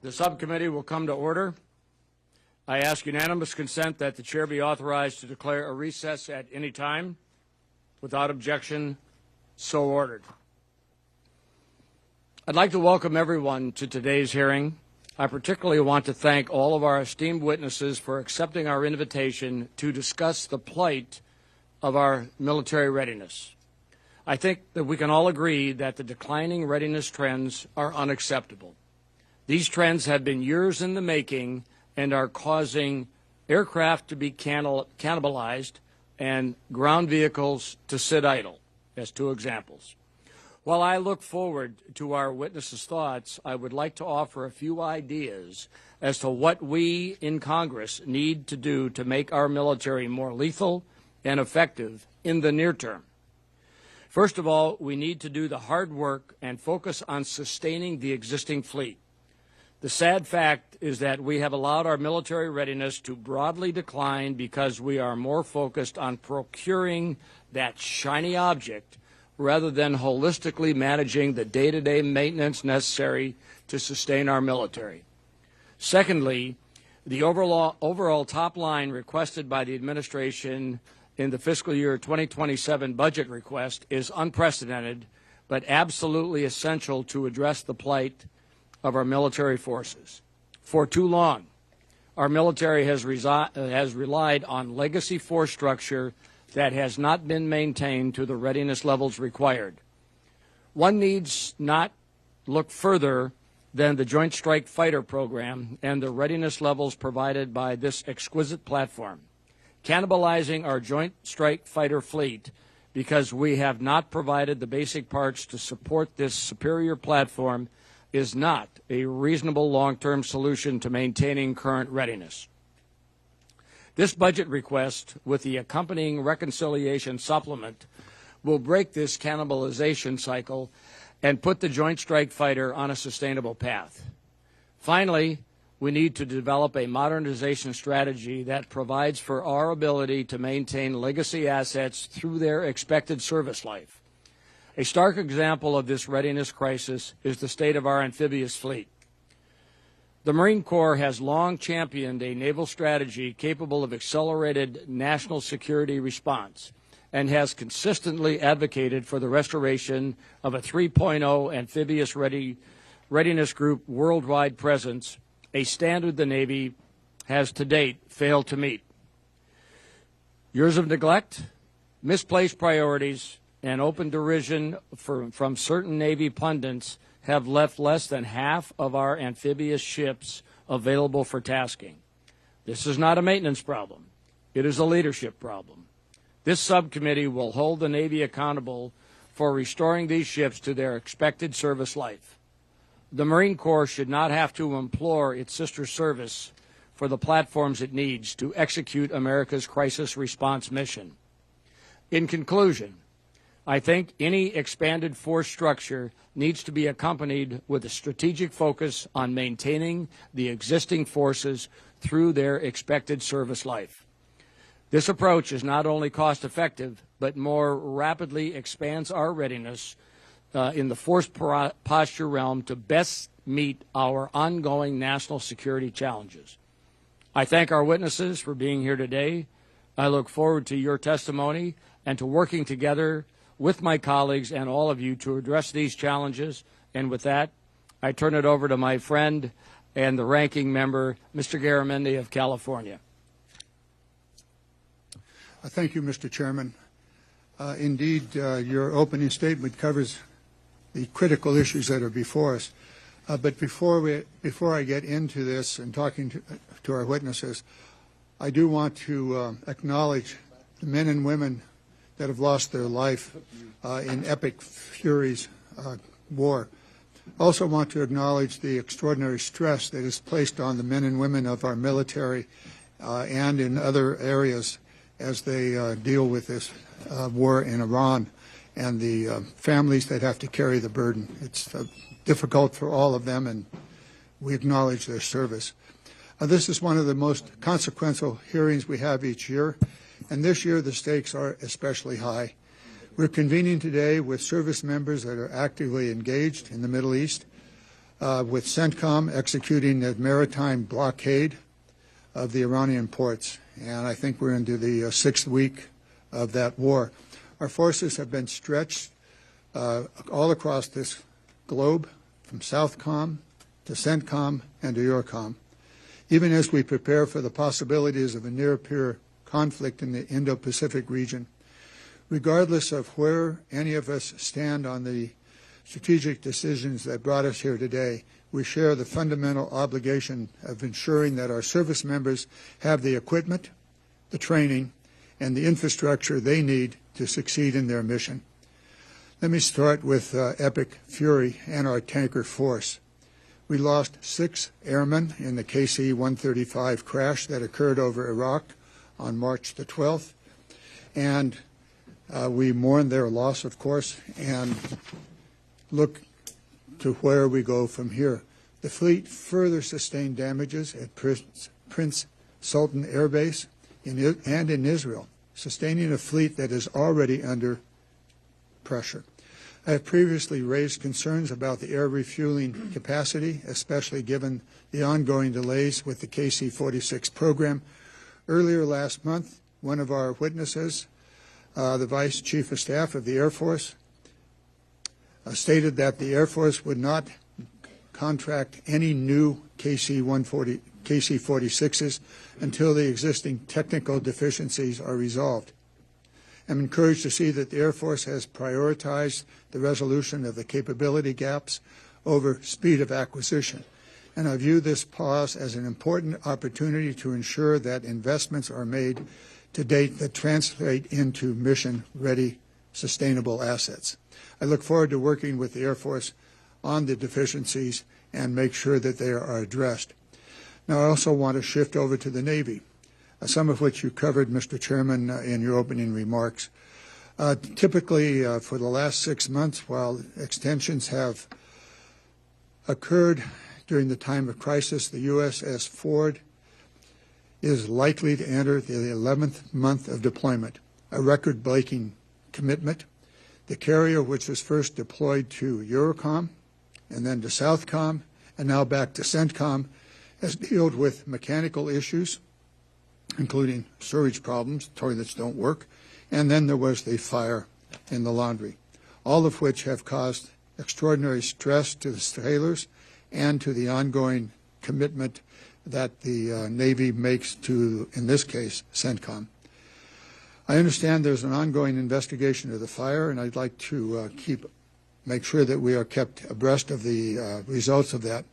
The subcommittee will come to order. I ask unanimous consent that the chair be authorized to declare a recess at any time. Without objection, so ordered. I'd like to welcome everyone to today's hearing. I particularly want to thank all of our esteemed witnesses for accepting our invitation to discuss the plight of our military readiness. I think that we can all agree that the declining readiness trends are unacceptable. These trends have been years in the making and are causing aircraft to be cannibalized and ground vehicles to sit idle, as two examples. While I look forward to our witnesses' thoughts, I would like to offer a few ideas as to what we in Congress need to do to make our military more lethal and effective in the near term. First of all, we need to do the hard work and focus on sustaining the existing fleet. The sad fact is that we have allowed our military readiness to broadly decline because we are more focused on procuring that shiny object rather than holistically managing the day-to-day maintenance necessary to sustain our military. Secondly, the overall top line requested by the administration in the fiscal year 2027 budget request is unprecedented, but absolutely essential to address the plight of our military forces. For too long, our military has relied on legacy force structure that has not been maintained to the readiness levels required. One needs not look further than the Joint Strike Fighter program and the readiness levels provided by this exquisite platform. Cannibalizing our Joint Strike Fighter fleet because we have not provided the basic parts to support this superior platform is not a reasonable long-term solution to maintaining current readiness. This budget request, with the accompanying reconciliation supplement, will break this cannibalization cycle and put the Joint Strike Fighter on a sustainable path. Finally, we need to develop a modernization strategy that provides for our ability to maintain legacy assets through their expected service life. A stark example of this readiness crisis is the state of our amphibious fleet. The Marine Corps has long championed a naval strategy capable of accelerated national security response and has consistently advocated for the restoration of a 3.0 amphibious readiness group worldwide presence, a standard the Navy has to date failed to meet. Years of neglect, misplaced priorities, and open derision from certain Navy pundits have left less than half of our amphibious ships available for tasking. This is not a maintenance problem. It is a leadership problem. This subcommittee will hold the Navy accountable for restoring these ships to their expected service life. The Marine Corps should not have to implore its sister service for the platforms it needs to execute America's crisis response mission. In conclusion, I think any expanded force structure needs to be accompanied with a strategic focus on maintaining the existing forces through their expected service life. This approach is not only cost-effective, but more rapidly expands our readiness in the force posture realm to best meet our ongoing national security challenges. I thank our witnesses for being here today. I look forward to your testimony and to working together with my colleagues and all of you to address these challenges. And with that, I turn it over to my friend and the ranking member, Mr. Gering of California. Thank you, Mr. Chairman. Indeed, your opening statement covers the critical issues that are before us. But before I get into this and talking to our witnesses, I do want to acknowledge the men and women that have lost their life in epic Fury's war. Also want to acknowledge the extraordinary stress that is placed on the men and women of our military and in other areas as they deal with this war in Iran and the families that have to carry the burden. It's difficult for all of them, and we acknowledge their service. This is one of the most consequential hearings we have each year, and this year the stakes are especially high. We're convening today with service members that are actively engaged in the Middle East. with CENTCOM executing the maritime blockade of the Iranian ports. And I think we're into the sixth week of that war. Our forces have been stretched all across this globe, from SOUTHCOM to CENTCOM and to EURCOM, even as we prepare for the possibilities of a near-peer conflict in the Indo-Pacific region. Regardless of where any of us stand on the strategic decisions that brought us here today, we share the fundamental obligation of ensuring that our service members have the equipment, the training, and the infrastructure they need to succeed in their mission. Let me start with Epic Fury and our tanker force. We lost 6 airmen in the KC-135 crash that occurred over Iraq on March the 12th, and we mourn their loss, of course, and look to where we go from here. The fleet further sustained damages at Prince Sultan Air Base and in Israel, sustaining a fleet that is already under pressure. I have previously raised concerns about the air refueling capacity, especially given the ongoing delays with the KC-46 program. Earlier last month, one of our witnesses, the Vice Chief of Staff of the Air Force, stated that the Air Force would not contract any new KC-46s until the existing technical deficiencies are resolved. I'm encouraged to see that the Air Force has prioritized the resolution of the capability gaps over speed of acquisition, and I view this pause as an important opportunity to ensure that investments are made to date that translate into mission-ready, sustainable assets. I look forward to working with the Air Force on the deficiencies and make sure that they are addressed. Now, I also want to shift over to the Navy, some of which you covered, Mr. Chairman, in your opening remarks. Typically, for the last 6 months, while extensions have occurred during the time of crisis, the USS Ford is likely to enter the 11th month of deployment, a record-breaking commitment. The carrier, which was first deployed to EURCOM and then to SOUTHCOM and now back to CENTCOM, has dealt with mechanical issues, including sewage problems, toilets don't work, and then there was the fire in the laundry, all of which have caused extraordinary stress to the sailors and to the ongoing commitment that the Navy makes to, in this case, CENTCOM. I understand there's an ongoing investigation of the fire, and I'd like to make sure that we are kept abreast of the results of that.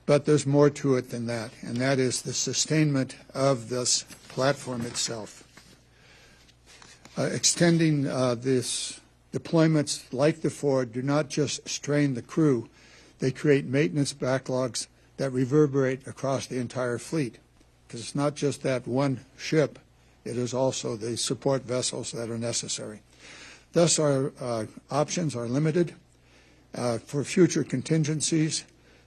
But there's more to it than that, and that is the sustainment of this platform itself. Extending this deployments like the Ford do not just strain the crew, they create maintenance backlogs that reverberate across the entire fleet, because it's not just that one ship, it is also the support vessels that are necessary. Thus, our options are limited for future contingencies,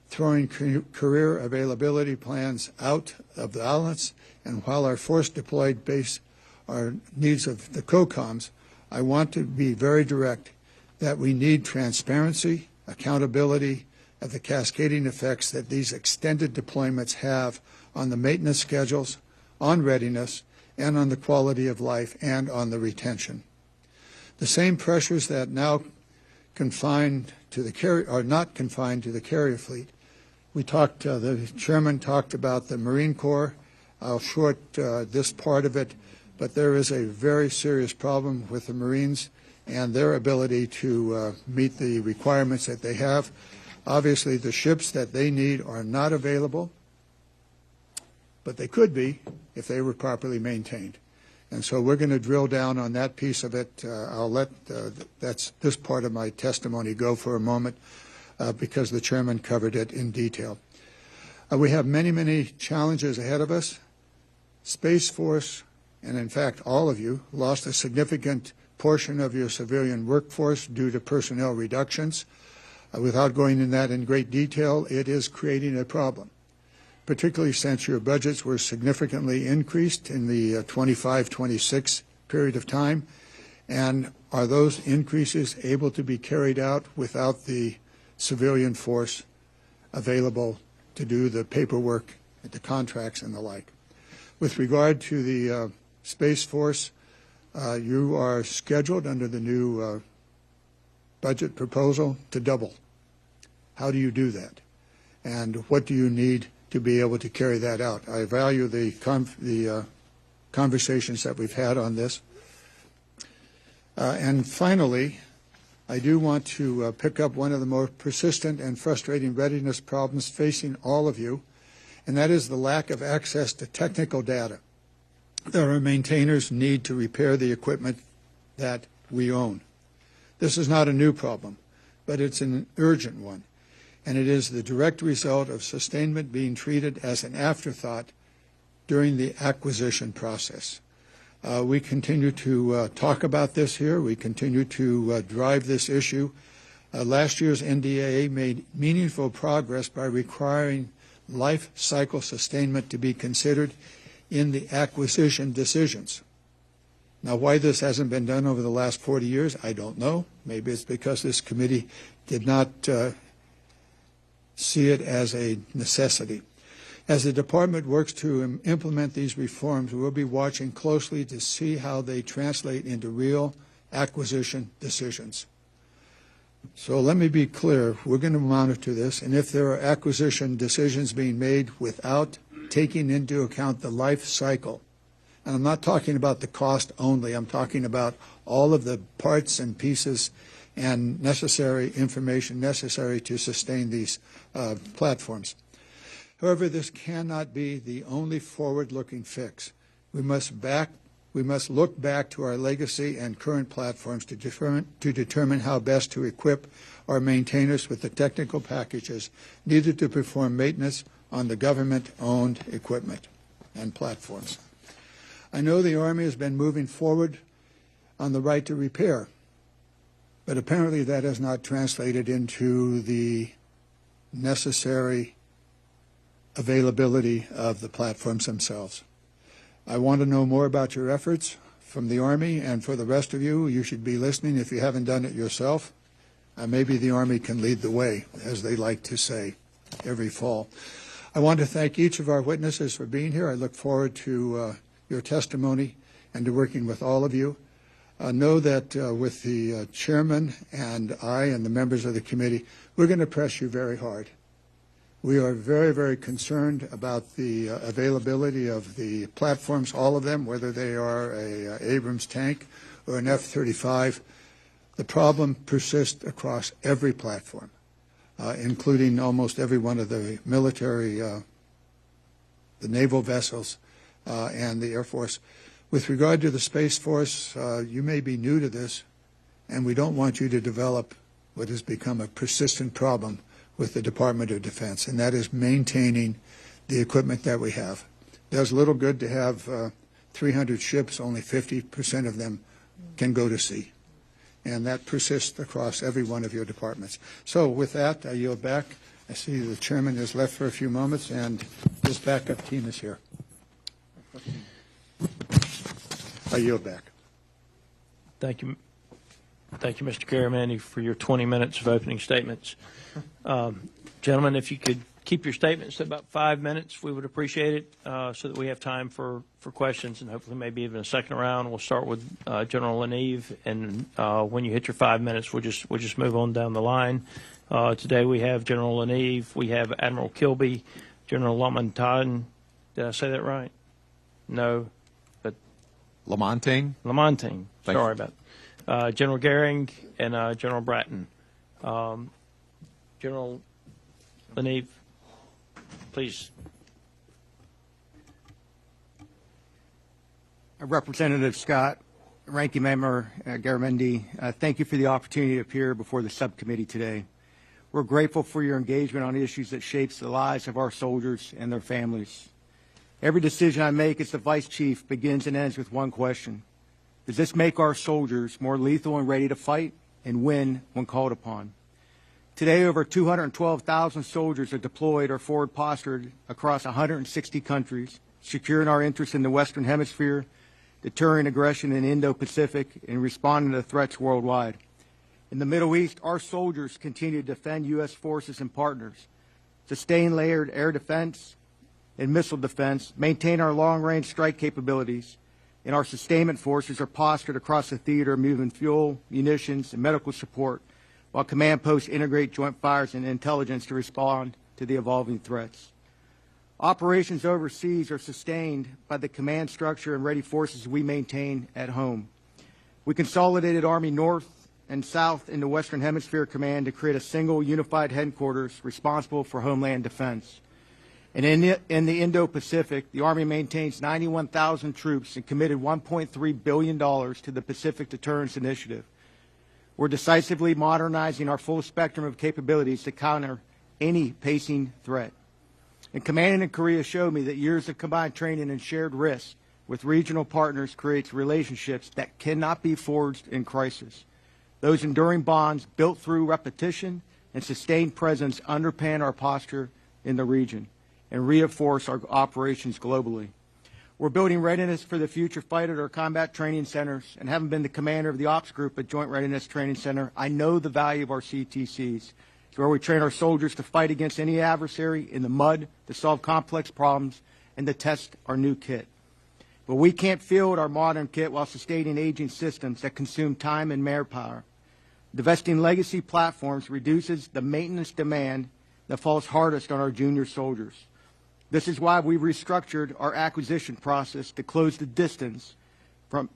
throwing career availability plans out of the balance, and while our force deployed base our needs of the COCOMs, I want to be very direct that we need transparency, accountability of the cascading effects that these extended deployments have on the maintenance schedules, on readiness, and on the quality of life and on the retention. The same pressures that now confined to the are not confined to the carrier fleet. We talked, the chairman talked about the Marine Corps. I'll short this part of it, but there is a very serious problem with the Marines and their ability to meet the requirements that they have. Obviously, the ships that they need are not available, but they could be if they were properly maintained. And so we're going to drill down on that piece of it. I'll let this part of my testimony go for a moment because the chairman covered it in detail. We have many, many challenges ahead of us. Space Force, and in fact all of you, lost a significant portion of your civilian workforce due to personnel reductions. Without going into that in great detail, it is creating a problem, particularly since your budgets were significantly increased in the 25-26 period of time. And are those increases able to be carried out without the civilian force available to do the paperwork, the contracts, and the like. With regard to the Space Force, you are scheduled under the new budget proposal to double. How do you do that? And what do you need to be able to carry that out? I value the conversations that we've had on this. And finally, I do want to pick up one of the more persistent and frustrating readiness problems facing all of you, and that is the lack of access to technical data that our maintainers need to repair the equipment that we own. This is not a new problem, but it's an urgent one, and it is the direct result of sustainment being treated as an afterthought during the acquisition process. We continue to talk about this here. We continue to drive this issue. Last year's NDAA made meaningful progress by requiring life cycle sustainment to be considered in the acquisition decisions. Now, why this hasn't been done over the last 40 years, I don't know. Maybe it's because this committee did not see it as a necessity. As the department works to implement these reforms, we'll be watching closely to see how they translate into real acquisition decisions. So let me be clear, we're going to monitor this, and if there are acquisition decisions being made without taking into account the life cycle, and I'm not talking about the cost only, I'm talking about all of the parts and pieces and necessary information necessary to sustain these platforms. However, this cannot be the only forward-looking fix. We must look back to our legacy and current platforms to determine how best to equip our maintainers with the technical packages needed to perform maintenance on the government-owned equipment and platforms. I know the Army has been moving forward on the right to repair, but apparently that has not translated into the necessary availability of the platforms themselves. I want to know more about your efforts from the Army, and for the rest of you, you should be listening if you haven't done it yourself. Maybe the Army can lead the way, as they like to say every fall. I want to thank each of our witnesses for being here. I look forward to your testimony and to working with all of you. Know that with the chairman and I and the members of the committee, we're going to press you very hard. We are very, very concerned about the availability of the platforms, all of them, whether they are a Abrams tank or an F-35. The problem persists across every platform, including almost every one of the military, the naval vessels, and the Air Force. With regard to the Space Force, you may be new to this, and we don't want you to develop what has become a persistent problem with the Department of Defense, and that is maintaining the equipment that we have. It does little good to have 300 ships, only 50% of them can go to sea. And that persists across every one of your departments. So with that, I yield back. I see the chairman is left for a few moments, and his backup team is here. I yield back. Thank you. Thank you, Mr. Caramanni, for your 20 minutes of opening statements. Gentlemen, if you could keep your statements to about 5 minutes, we would appreciate it, so that we have time for questions and hopefully maybe even a second round. We'll start with General LaNeve, and when you hit your 5 minutes, we'll just move on down the line. Today we have General LaNeve, we have Admiral Kilby, General Lamontagne. Did I say that right? No, but Lamontagne. Lamontagne. Sorry about that. General Gering and General Bratton. General LaNeve, please. Representative Scott, Ranking Member Garamendi, thank you for the opportunity to appear before the subcommittee today. We're grateful for your engagement on issues that shapes the lives of our soldiers and their families. Every decision I make as the Vice Chief begins and ends with one question. Does this make our soldiers more lethal and ready to fight and win when called upon? Today, over 212,000 soldiers are deployed or forward postured across 160 countries, securing our interests in the Western Hemisphere, deterring aggression in Indo-Pacific, and responding to threats worldwide. In the Middle East, our soldiers continue to defend U.S. forces and partners, sustain layered air defense and missile defense, maintain our long-range strike capabilities, and our sustainment forces are postured across the theater, moving fuel, munitions, and medical support, while command posts integrate joint fires and intelligence to respond to the evolving threats. Operations overseas are sustained by the command structure and ready forces we maintain at home. We consolidated Army North and South into Western Hemisphere Command to create a single unified headquarters responsible for homeland defense. And in the Indo-Pacific, the Army maintains 91,000 troops and committed $1.3 billion to the Pacific Deterrence Initiative. We're decisively modernizing our full spectrum of capabilities to counter any pacing threat. And commanding in Korea showed me that years of combined training and shared risks with regional partners creates relationships that cannot be forged in crisis. Those enduring bonds built through repetition and sustained presence underpin our posture in the region and reinforce our operations globally. We're building readiness for the future fight at our combat training centers, and having been the commander of the ops group at Joint Readiness Training Center, I know the value of our CTCs. It's where we train our soldiers to fight against any adversary in the mud, to solve complex problems, and to test our new kit. But we can't field our modern kit while sustaining aging systems that consume time and manpower. Divesting legacy platforms reduces the maintenance demand that falls hardest on our junior soldiers. This is why we restructured our acquisition process to close the distance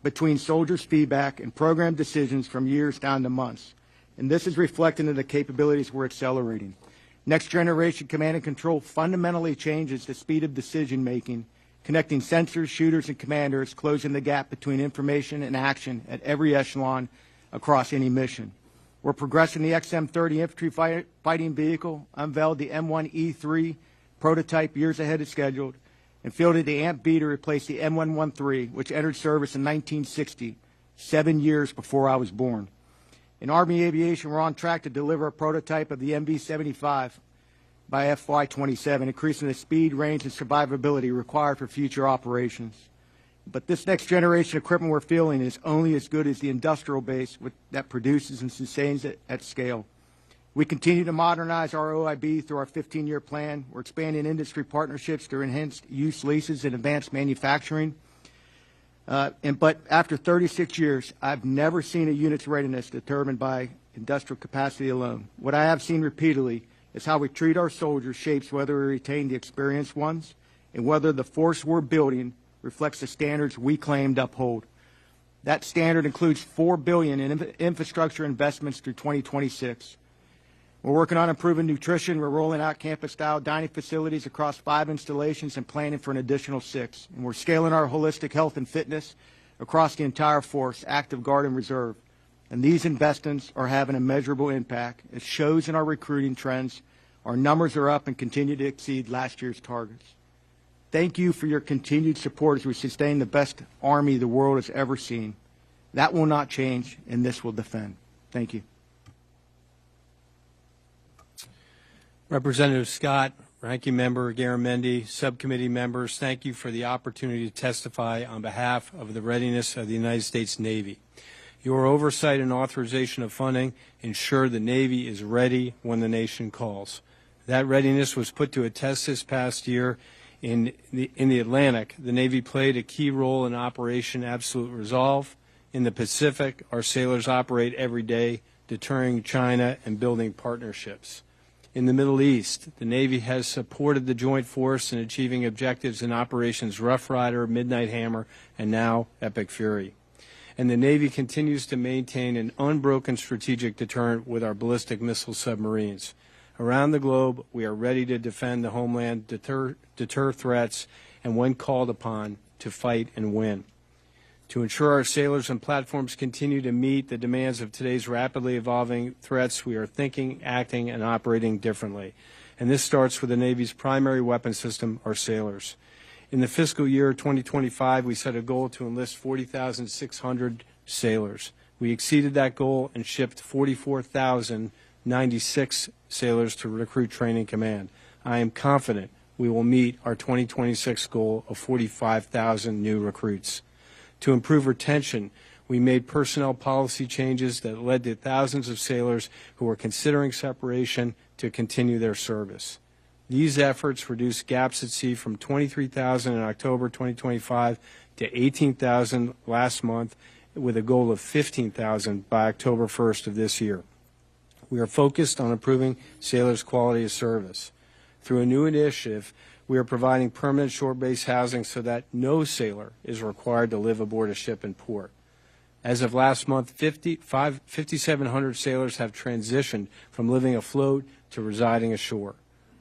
between soldiers' feedback and program decisions from years down to months. And this is reflected in the capabilities we're accelerating. Next generation command and control fundamentally changes the speed of decision making, connecting sensors, shooters, and commanders, closing the gap between information and action at every echelon across any mission. We're progressing the XM-30 infantry fighting vehicle, unveiled the M1E3 prototype years ahead of schedule, and fielded the AMP-B to replace the M113, which entered service in 1960, 7 years before I was born. In Army Aviation, we're on track to deliver a prototype of the MV-75 by FY27, increasing the speed, range, and survivability required for future operations. But this next generation equipment we're fielding is only as good as the industrial base that produces and sustains it at scale. We continue to modernize our OIB through our 15-year plan. We're expanding industry partnerships through enhanced use leases and advanced manufacturing. But after 36 years, I've never seen a unit's readiness determined by industrial capacity alone. What I have seen repeatedly is how we treat our soldiers shapes whether we retain the experienced ones and whether the force we're building reflects the standards we claim to uphold. That standard includes $4 billion in infrastructure investments through 2026. We're working on improving nutrition. We're rolling out campus-style dining facilities across 5 installations and planning for an additional 6. And we're scaling our holistic health and fitness across the entire force, active, guard, and reserve. And these investments are having a measurable impact. It shows in our recruiting trends. Our numbers are up and continue to exceed last year's targets. Thank you for your continued support as we sustain the best Army the world has ever seen. That will not change, and this will defend. Thank you. Representative Scott, Ranking Member Garamendi, subcommittee members, thank you for the opportunity to testify on behalf of the readiness of the United States Navy. Your oversight and authorization of funding ensure the Navy is ready when the nation calls. That readiness was put to a test this past year in the Atlantic. The Navy played a key role in Operation Absolute Resolve. In the Pacific, our sailors operate every day, deterring China and building partnerships. In the Middle East, the Navy has supported the joint force in achieving objectives in Operations Rough Rider, Midnight Hammer, and now Epic Fury. And the Navy continues to maintain an unbroken strategic deterrent with our ballistic missile submarines. Around the globe, we are ready to defend the homeland, deter threats, and when called upon, to fight and win. To ensure our sailors and platforms continue to meet the demands of today's rapidly evolving threats, we are thinking, acting, and operating differently. And this starts with the Navy's primary weapon system, our sailors. In the fiscal year 2025, we set a goal to enlist 40,600 sailors. We exceeded that goal and shipped 44,096 sailors to Recruit Training Command. I am confident we will meet our 2026 goal of 45,000 new recruits. To improve retention, we made personnel policy changes that led to thousands of sailors who were considering separation to continue their service. These efforts reduced gaps at sea from 23,000 in October 2025 to 18,000 last month, with a goal of 15,000 by October 1st of this year. We are focused on improving sailors' quality of service. Through a new initiative, we are providing permanent shore-based housing so that no sailor is required to live aboard a ship in port. As of last month, 5,700 sailors have transitioned from living afloat to residing ashore.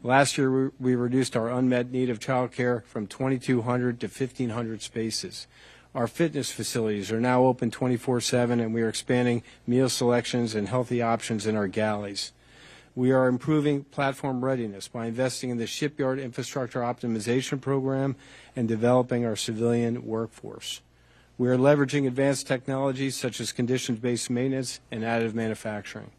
Last year, we reduced our unmet need of child care from 2,200 to 1,500 spaces. Our fitness facilities are now open 24/7, and we are expanding meal selections and healthy options in our galleys. We are improving platform readiness by investing in the shipyard infrastructure optimization program and developing our civilian workforce. We are leveraging advanced technologies such as conditions-based maintenance and additive manufacturing.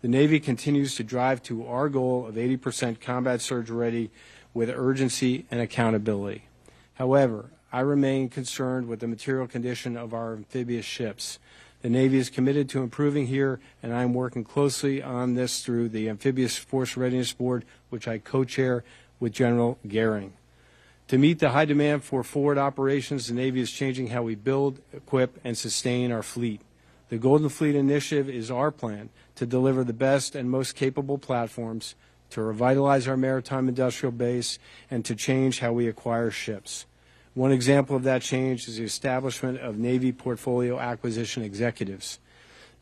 The Navy continues to drive to our goal of 80% combat surge ready with urgency and accountability. However, I remain concerned with the material condition of our amphibious ships. The Navy is committed to improving here, and I am working closely on this through the Amphibious Force Readiness Board, which I co-chair with General Gering. To meet the high demand for forward operations, the Navy is changing how we build, equip, and sustain our fleet. The Golden Fleet Initiative is our plan to deliver the best and most capable platforms, to revitalize our maritime industrial base, and to change how we acquire ships. One example of that change is the establishment of Navy Portfolio Acquisition Executives.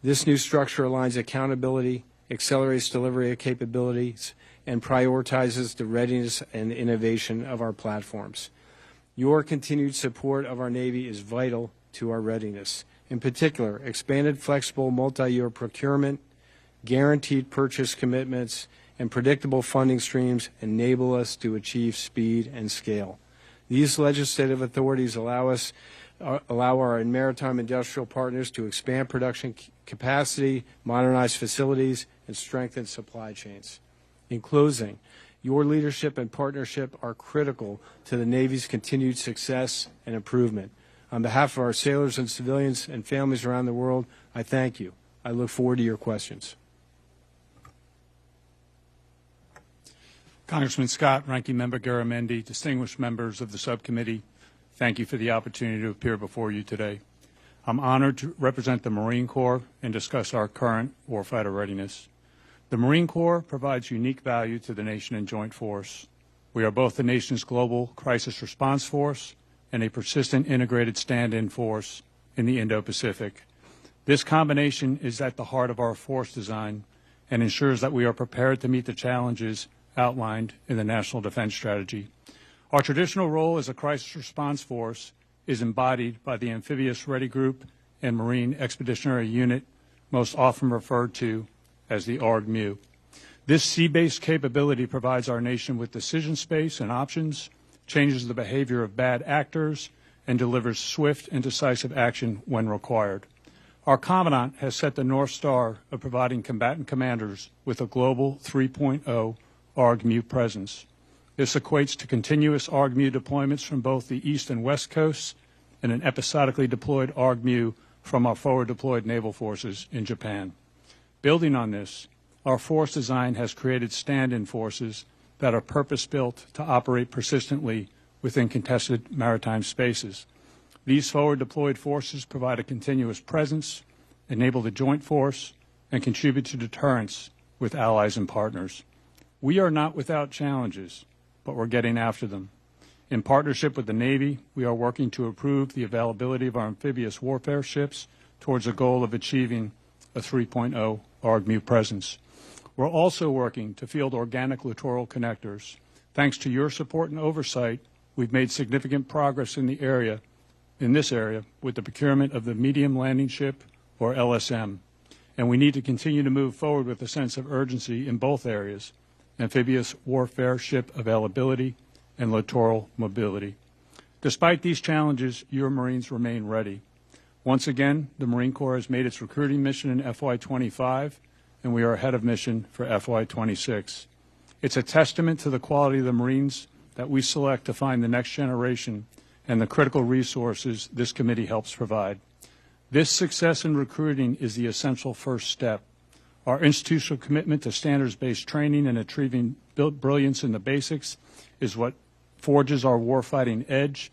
This new structure aligns accountability, accelerates delivery of capabilities, and prioritizes the readiness and innovation of our platforms. Your continued support of our Navy is vital to our readiness. In particular, expanded flexible multi-year procurement, guaranteed purchase commitments, and predictable funding streams enable us to achieve speed and scale. These legislative authorities allow our maritime industrial partners to expand production capacity, modernize facilities, and strengthen supply chains. In closing, your leadership and partnership are critical to the Navy's continued success and improvement. On behalf of our sailors and civilians and families around the world, I thank you. I look forward to your questions. Congressman Scott, Ranking Member Garamendi, distinguished members of the subcommittee, thank you for the opportunity to appear before you today. I'm honored to represent the Marine Corps and discuss our current warfighter readiness. The Marine Corps provides unique value to the nation and joint force. We are both the nation's global crisis response force and a persistent integrated stand-in force in the Indo-Pacific. This combination is at the heart of our force design and ensures that we are prepared to meet the challenges outlined in the National Defense Strategy. Our traditional role as a crisis response force is embodied by the Amphibious Ready Group and Marine Expeditionary Unit, most often referred to as the ARG-MU. This sea-based capability provides our nation with decision space and options, changes the behavior of bad actors, and delivers swift and decisive action when required. Our Commandant has set the North Star of providing combatant commanders with a global 3.0 ARG-MU presence. This equates to continuous ARG-MU deployments from both the East and West Coasts and an episodically deployed ARG-MU from our forward deployed naval forces in Japan. Building on this, our force design has created stand-in forces that are purpose-built to operate persistently within contested maritime spaces. These forward deployed forces provide a continuous presence, enable the joint force, and contribute to deterrence with allies and partners. We are not without challenges, but we're getting after them. In partnership with the Navy, we are working to improve the availability of our amphibious warfare ships towards a goal of achieving a 3.0 ARG-MU presence. We're also working to field organic littoral connectors. Thanks to your support and oversight, we've made significant progress in this area with the procurement of the Medium Landing Ship, or LSM. And we need to continue to move forward with a sense of urgency in both areas: amphibious warfare ship availability and littoral mobility. Despite these challenges, your Marines remain ready. Once again, the Marine Corps has made its recruiting mission in FY25, and we are ahead of mission for FY26. It's a testament to the quality of the Marines that we select to find the next generation and the critical resources this committee helps provide. This success in recruiting is the essential first step. Our institutional commitment to standards-based training and achieving brilliance in the basics is what forges our warfighting edge,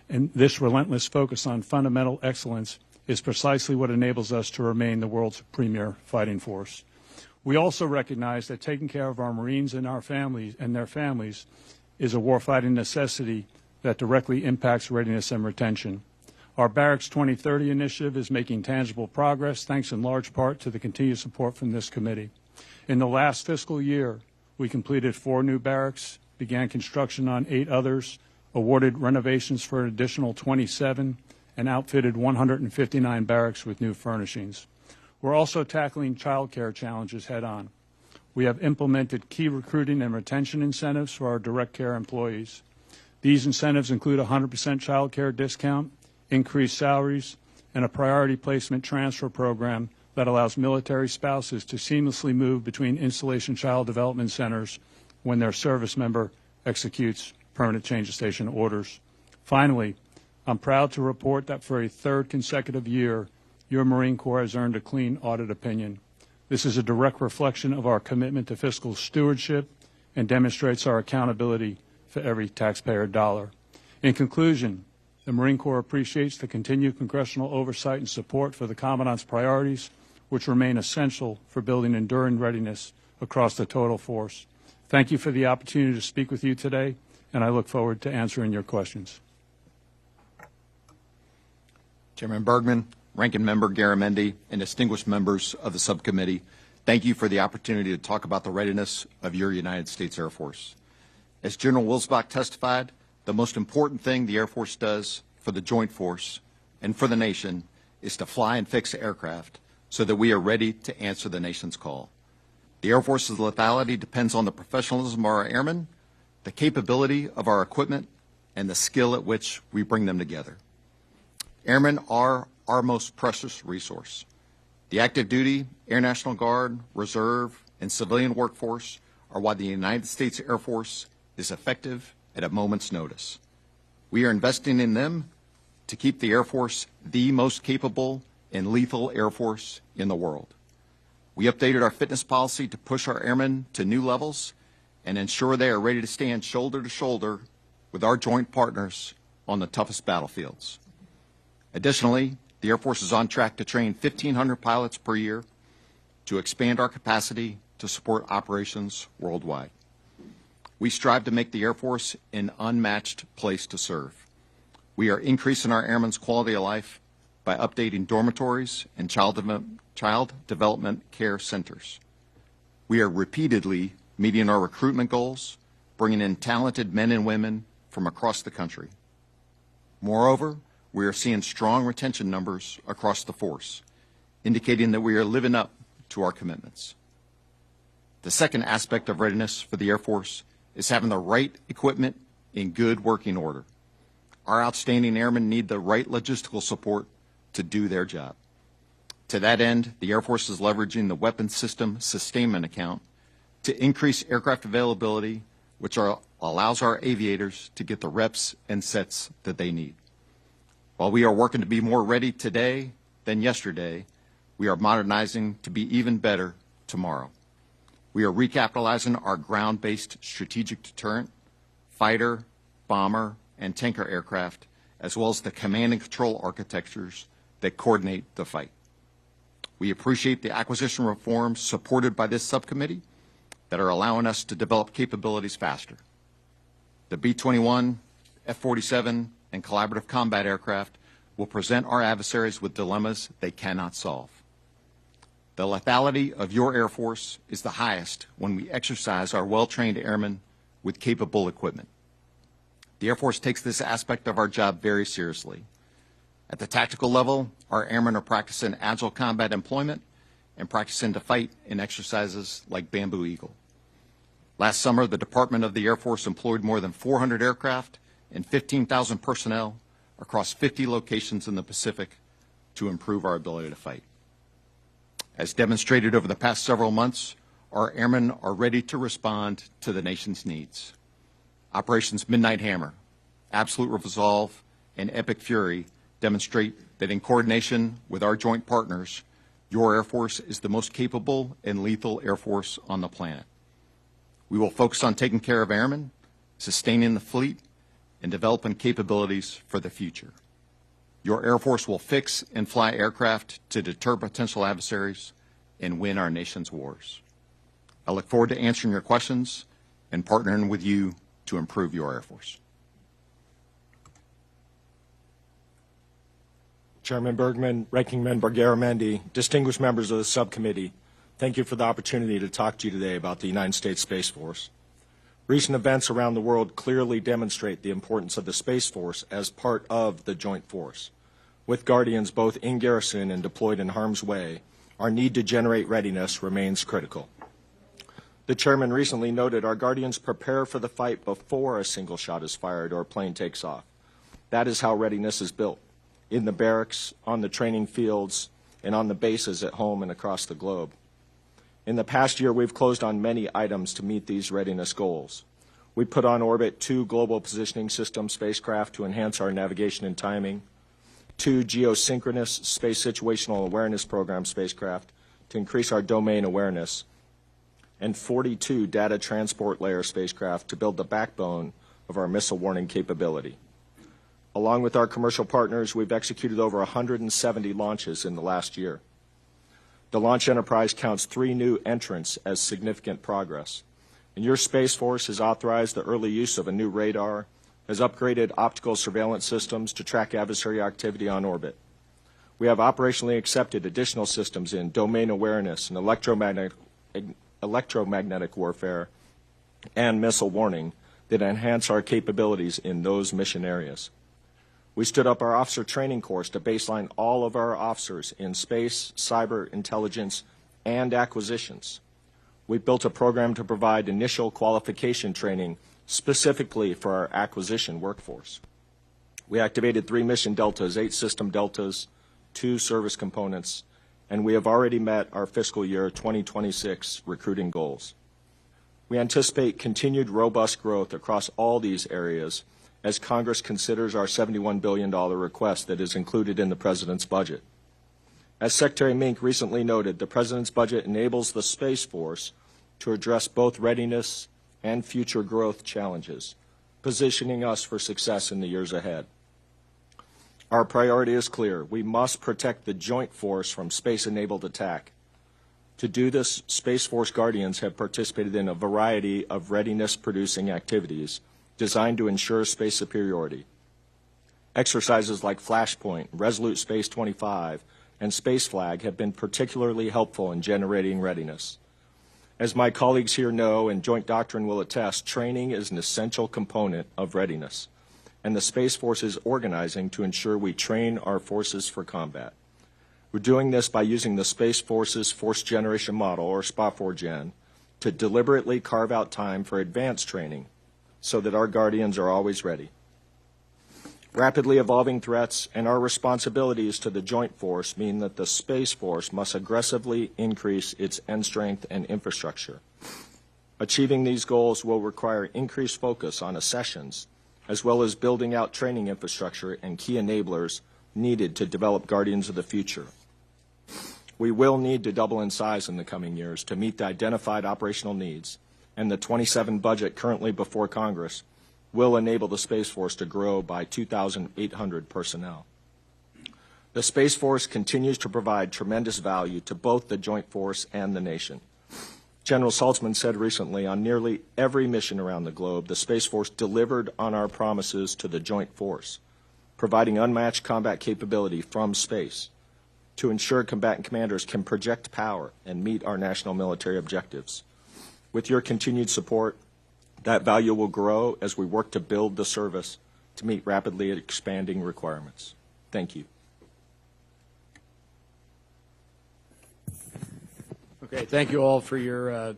and this relentless focus on fundamental excellence is precisely what enables us to remain the world's premier fighting force. We also recognize that taking care of our Marines and their families is a warfighting necessity that directly impacts readiness and retention. Our Barracks 2030 initiative is making tangible progress, thanks in large part to the continued support from this committee. In the last fiscal year, we completed 4 new barracks, began construction on 8 others, awarded renovations for an additional 27, and outfitted 159 barracks with new furnishings. We're also tackling child care challenges head-on. We have implemented key recruiting and retention incentives for our direct care employees. These incentives include a 100% child care discount, increased salaries, and a priority placement transfer program that allows military spouses to seamlessly move between installation child development centers when their service member executes permanent change of station orders. Finally, I'm proud to report that for a 3rd consecutive year, your Marine Corps has earned a clean audit opinion. This is a direct reflection of our commitment to fiscal stewardship and demonstrates our accountability for every taxpayer dollar. In conclusion, the Marine Corps appreciates the continued congressional oversight and support for the Commandant's priorities, which remain essential for building enduring readiness across the total force. Thank you for the opportunity to speak with you today, and I look forward to answering your questions. Chairman Bergman, Ranking Member Garamendi, and distinguished members of the subcommittee, thank you for the opportunity to talk about the readiness of your United States Air Force. As General Wilsbach testified, the most important thing the Air Force does for the Joint Force and for the nation is to fly and fix aircraft so that we are ready to answer the nation's call. The Air Force's lethality depends on the professionalism of our airmen, the capability of our equipment, and the skill at which we bring them together. Airmen are our most precious resource. The active duty, Air National Guard, Reserve, and civilian workforce are why the United States Air Force is effective at a moment's notice. We are investing in them to keep the Air Force the most capable and lethal Air Force in the world. We updated our fitness policy to push our airmen to new levels and ensure they are ready to stand shoulder to shoulder with our joint partners on the toughest battlefields. Additionally, the Air Force is on track to train 1,500 pilots per year to expand our capacity to support operations worldwide. We strive to make the Air Force an unmatched place to serve. We are increasing our airmen's quality of life by updating dormitories and child development care centers. We are repeatedly meeting our recruitment goals, bringing in talented men and women from across the country. Moreover, we are seeing strong retention numbers across the force, indicating that we are living up to our commitments. The second aspect of readiness for the Air Force is having the right equipment in good working order. Our outstanding airmen need the right logistical support to do their job. To that end, the Air Force is leveraging the Weapons System Sustainment Account to increase aircraft availability, which allows our aviators to get the reps and sets that they need. While we are working to be more ready today than yesterday, we are modernizing to be even better tomorrow. We are recapitalizing our ground-based strategic deterrent, fighter, bomber, and tanker aircraft, as well as the command and control architectures that coordinate the fight. We appreciate the acquisition reforms supported by this subcommittee that are allowing us to develop capabilities faster. The B-21, F-47, and collaborative combat aircraft will present our adversaries with dilemmas they cannot solve. The lethality of your Air Force is the highest when we exercise our well-trained airmen with capable equipment. The Air Force takes this aspect of our job very seriously. At the tactical level, our airmen are practicing agile combat employment and practicing to fight in exercises like Bamboo Eagle. Last summer, the Department of the Air Force employed more than 400 aircraft and 15,000 personnel across 50 locations in the Pacific to improve our ability to fight. As demonstrated over the past several months, our airmen are ready to respond to the nation's needs. Operations Midnight Hammer, Absolute Resolve, and Epic Fury demonstrate that in coordination with our joint partners, your Air Force is the most capable and lethal Air Force on the planet. We will focus on taking care of airmen, sustaining the fleet, and developing capabilities for the future. Your Air Force will fix and fly aircraft to deter potential adversaries and win our nation's wars. I look forward to answering your questions and partnering with you to improve your Air Force. Chairman Bergman, Ranking Member Garamendi, distinguished members of the subcommittee, thank you for the opportunity to talk to you today about the United States Space Force. Recent events around the world clearly demonstrate the importance of the Space Force as part of the Joint Force. With Guardians both in garrison and deployed in harm's way, our need to generate readiness remains critical. The chairman recently noted our Guardians prepare for the fight before a single shot is fired or a plane takes off. That is how readiness is built, in the barracks, on the training fields, and on the bases at home and across the globe. In the past year, we've closed on many items to meet these readiness goals. We put on orbit 2 Global Positioning System spacecraft to enhance our navigation and timing, 2 Geosynchronous Space Situational Awareness Program spacecraft to increase our domain awareness, and 42 Data Transport Layer spacecraft to build the backbone of our missile warning capability. Along with our commercial partners, we've executed over 170 launches in the last year. The launch enterprise counts 3 new entrants as significant progress. And your Space Force has authorized the early use of a new radar, has upgraded optical surveillance systems to track adversary activity on orbit. We have operationally accepted additional systems in domain awareness and electromagnetic warfare and missile warning that enhance our capabilities in those mission areas. We stood up our officer training course to baseline all of our officers in space, cyber, intelligence, and acquisitions. We built a program to provide initial qualification training specifically for our acquisition workforce. We activated 3 mission deltas, 8 system deltas, 2 service components, and we have already met our fiscal year 2026 recruiting goals. We anticipate continued robust growth across all these areas as Congress considers our $71 billion request that is included in the President's budget. As Secretary Mink recently noted, the President's budget enables the Space Force to address both readiness and future growth challenges, positioning us for success in the years ahead. Our priority is clear. We must protect the Joint Force from space-enabled attack. To do this, Space Force Guardians have participated in a variety of readiness-producing activities designed to ensure space superiority. Exercises like Flashpoint, Resolute Space 25, and Space Flag have been particularly helpful in generating readiness. As my colleagues here know and Joint Doctrine will attest, training is an essential component of readiness, and the Space Force is organizing to ensure we train our forces for combat. We're doing this by using the Space Force's Force Generation Model, or SPA4Gen, to deliberately carve out time for advanced training so that our Guardians are always ready. Rapidly evolving threats and our responsibilities to the Joint Force mean that the Space Force must aggressively increase its end strength and infrastructure. Achieving these goals will require increased focus on accessions, as well as building out training infrastructure and key enablers needed to develop Guardians of the future. We will need to double in size in the coming years to meet the identified operational needs, and the 27 budget currently before Congress will enable the Space Force to grow by 2,800 personnel. The Space Force continues to provide tremendous value to both the Joint Force and the nation. General Saltzman said recently, on nearly every mission around the globe, the Space Force delivered on our promises to the Joint Force, providing unmatched combat capability from space to ensure combatant commanders can project power and meet our national military objectives. With your continued support, that value will grow as we work to build the service to meet rapidly expanding requirements. Thank you. Okay, thank you all for your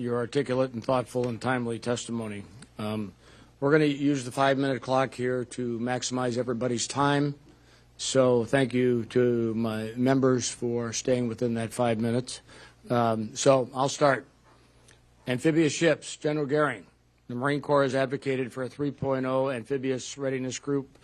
articulate and thoughtful and timely testimony. We're going to use the 5-minute clock here to maximize everybody's time. So thank you to my members for staying within that 5 minutes. So I'll start. Amphibious ships, General Gering. The Marine Corps has advocated for a 3.0 amphibious readiness group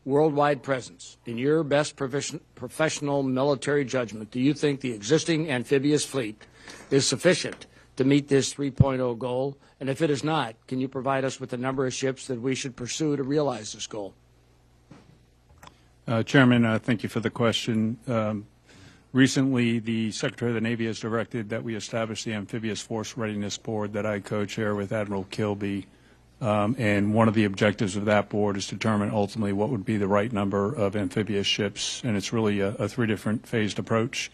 worldwide presence. In your best professional military judgment, do you think the existing amphibious fleet is sufficient to meet this 3.0 goal? And if it is not, can you provide us with the number of ships that we should pursue to realize this goal? Chairman, thank you for the question. Recently, the Secretary of the Navy has directed that we establish the Amphibious Force Readiness Board that I co-chair with Admiral Kilby. And one of the objectives of that board is to determine ultimately what would be the right number of amphibious ships. And it's really a three different phased approach.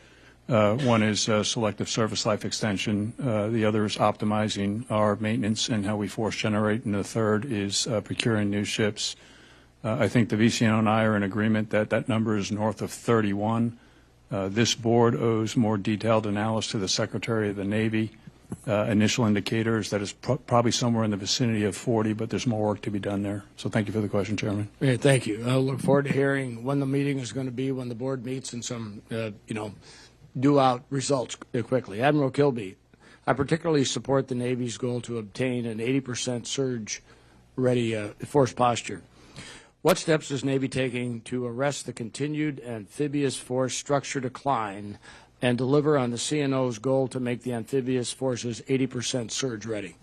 One is selective service life extension. The other is optimizing our maintenance and how we force generate. And the third is procuring new ships. I think the VCNO and I are in agreement that that number is north of 31. This board owes more detailed analysis to the Secretary of the Navy. Initial indicators that is probably somewhere in the vicinity of 40, but there's more work to be done there. So thank you for the question, Chairman. Yeah, thank you. I look forward to hearing when the meeting is going to be, when the board meets, and some, due out results quickly. Admiral Kilby, I particularly support the Navy's goal to obtain an 80% surge-ready force posture. What steps is Navy taking to arrest the continued amphibious force structure decline and deliver on the CNO's goal to make the amphibious forces 80% surge ready?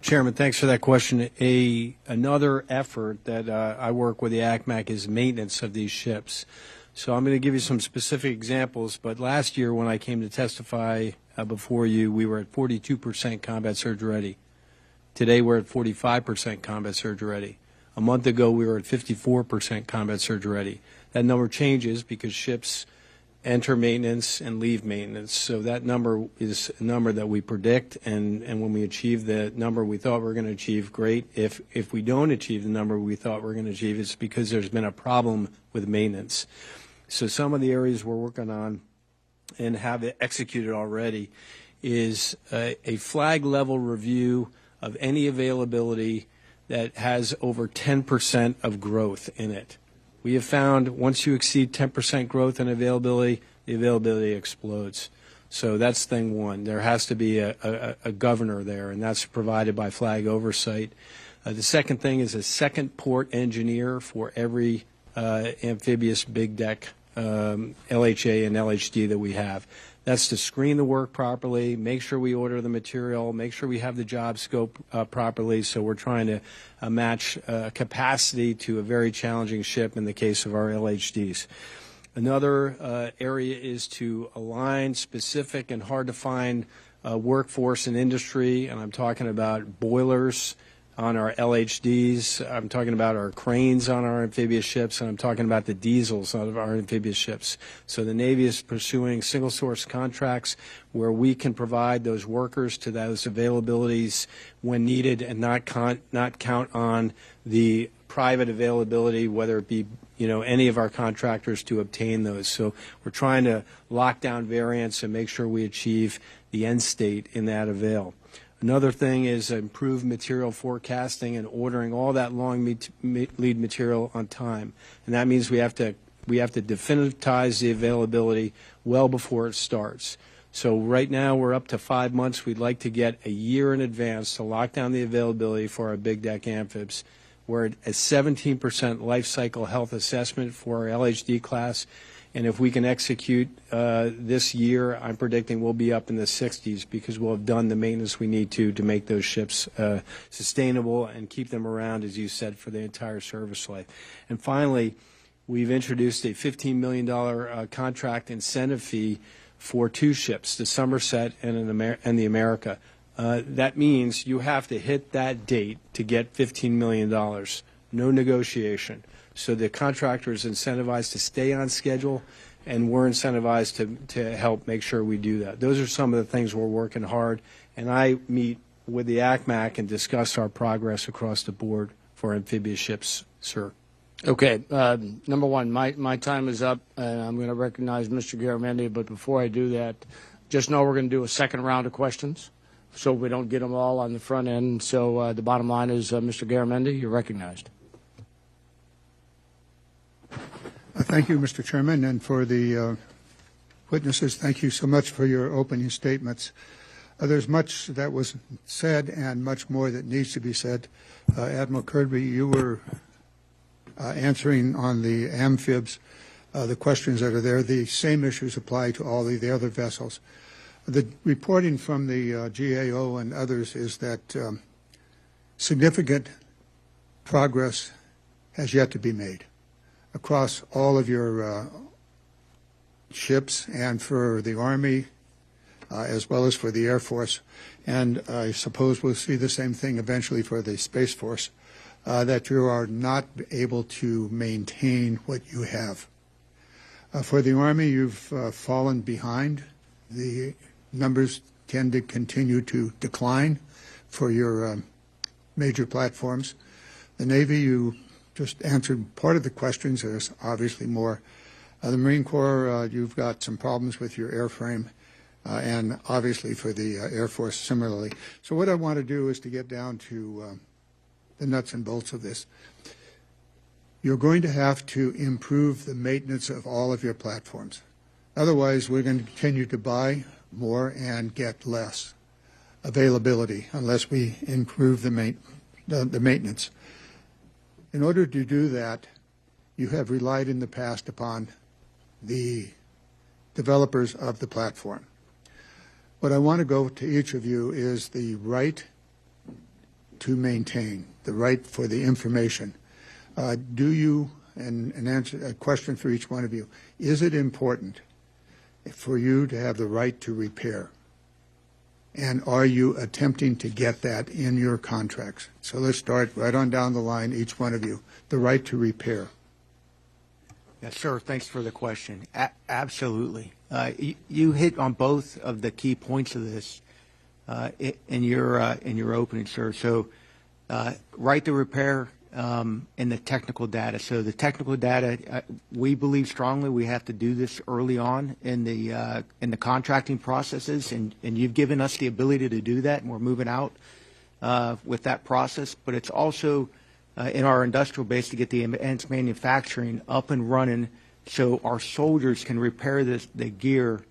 Chairman, thanks for that question. Another effort that I work with the ACMAC is maintenance of these ships. So I'm going to give you some specific examples, but last year when I came to testify before you, we were at 42% combat surge ready. Today we're at 45% combat surge ready. A month ago we were at 54% combat surge ready. That number changes because ships enter maintenance and leave maintenance. So that number is a number that we predict, and when we achieve the number we thought we were going to achieve, great. If we don't achieve the number we thought we were going to achieve, it's because there's been a problem with maintenance. So some of the areas we're working on and have it executed already is a flag level review of any availability that has over 10% of growth in it. We have found once you exceed 10% growth in availability, the availability explodes. So that's thing one. There has to be a governor there, and that's provided by flag oversight. The second thing is a second port engineer for every amphibious big deck LHA and LHD that we have. That's to screen the work properly, make sure we order the material, make sure we have the job scope properly. So we're trying to match capacity to a very challenging ship in the case of our LHDs. Another area is to align specific and hard-to-find workforce and industry, and I'm talking about boilers on our LHDs, I'm talking about our cranes on our amphibious ships, and I'm talking about the diesels of our amphibious ships. So the Navy is pursuing single-source contracts where we can provide those workers to those availabilities when needed and not count on the private availability, whether it be any of our contractors, to obtain those. So we're trying to lock down variants and make sure we achieve the end state in that avail. Another thing is improved material forecasting and ordering all that long lead material on time, and that means we have to definitize the availability well before it starts. So right now we're up to 5 months. We'd like to get a year in advance to lock down the availability for our big deck amphibs. We're at a 17% life cycle health assessment for our LHD class. And if we can execute this year, I'm predicting we'll be up in the 60s because we'll have done the maintenance we need to make those ships sustainable and keep them around, as you said, for the entire service life. And finally, we've introduced a $15 million contract incentive fee for 2 ships, the Somerset and the America. That means you have to hit that date to get $15 million. No negotiation. So the contractor is incentivized to stay on schedule, and we're incentivized to help make sure we do that. Those are some of the things we're working hard, and I meet with the ACMAC and discuss our progress across the board for amphibious ships, sir. Okay. Number one, my time is up, and I'm going to recognize Mr. Garamendi, but before I do that, just know we're going to do a second round of questions so we don't get them all on the front end. So the bottom line is, Mr. Garamendi, you're recognized. Thank you, Mr. Chairman, and for the witnesses, thank you so much for your opening statements. There's much that was said and much more that needs to be said. Admiral Kirby, you were answering on the amphibs, the questions that are there. The same issues apply to all the other vessels. The reporting from the GAO and others is that significant progress has yet to be made across all of your ships and for the Army as well as for the Air Force. And I suppose we'll see the same thing eventually for the Space Force, that you are not able to maintain what you have. For the Army, you've fallen behind. The numbers tend to continue to decline for your major platforms. The Navy, you just answered part of the questions. There's obviously more. The Marine Corps, you've got some problems with your airframe, and obviously for the Air Force similarly. So what I want to do is to get down to the nuts and bolts of this. You're going to have to improve the maintenance of all of your platforms. Otherwise, we're going to continue to buy more and get less availability unless we improve the maintenance. In order to do that, you have relied in the past upon the developers of the platform. What I want to go to each of you is the right to maintain, the right for the information. Do you, and answer a question for each one of you, is it important for you to have the right to repair? And are you attempting to get that in your contracts? So let's start right on down the line, each one of you, the right to repair. Yes, sir. Thanks for the question. Absolutely. You hit on both of the key points of this in your opening, sir. So, right to repair and the technical data. So the technical data, we believe strongly we have to do this early on in the contracting processes, and you've given us the ability to do that, and we're moving out with that process. But it's also in our industrial base to get the advanced manufacturing up and running so our soldiers can repair the gear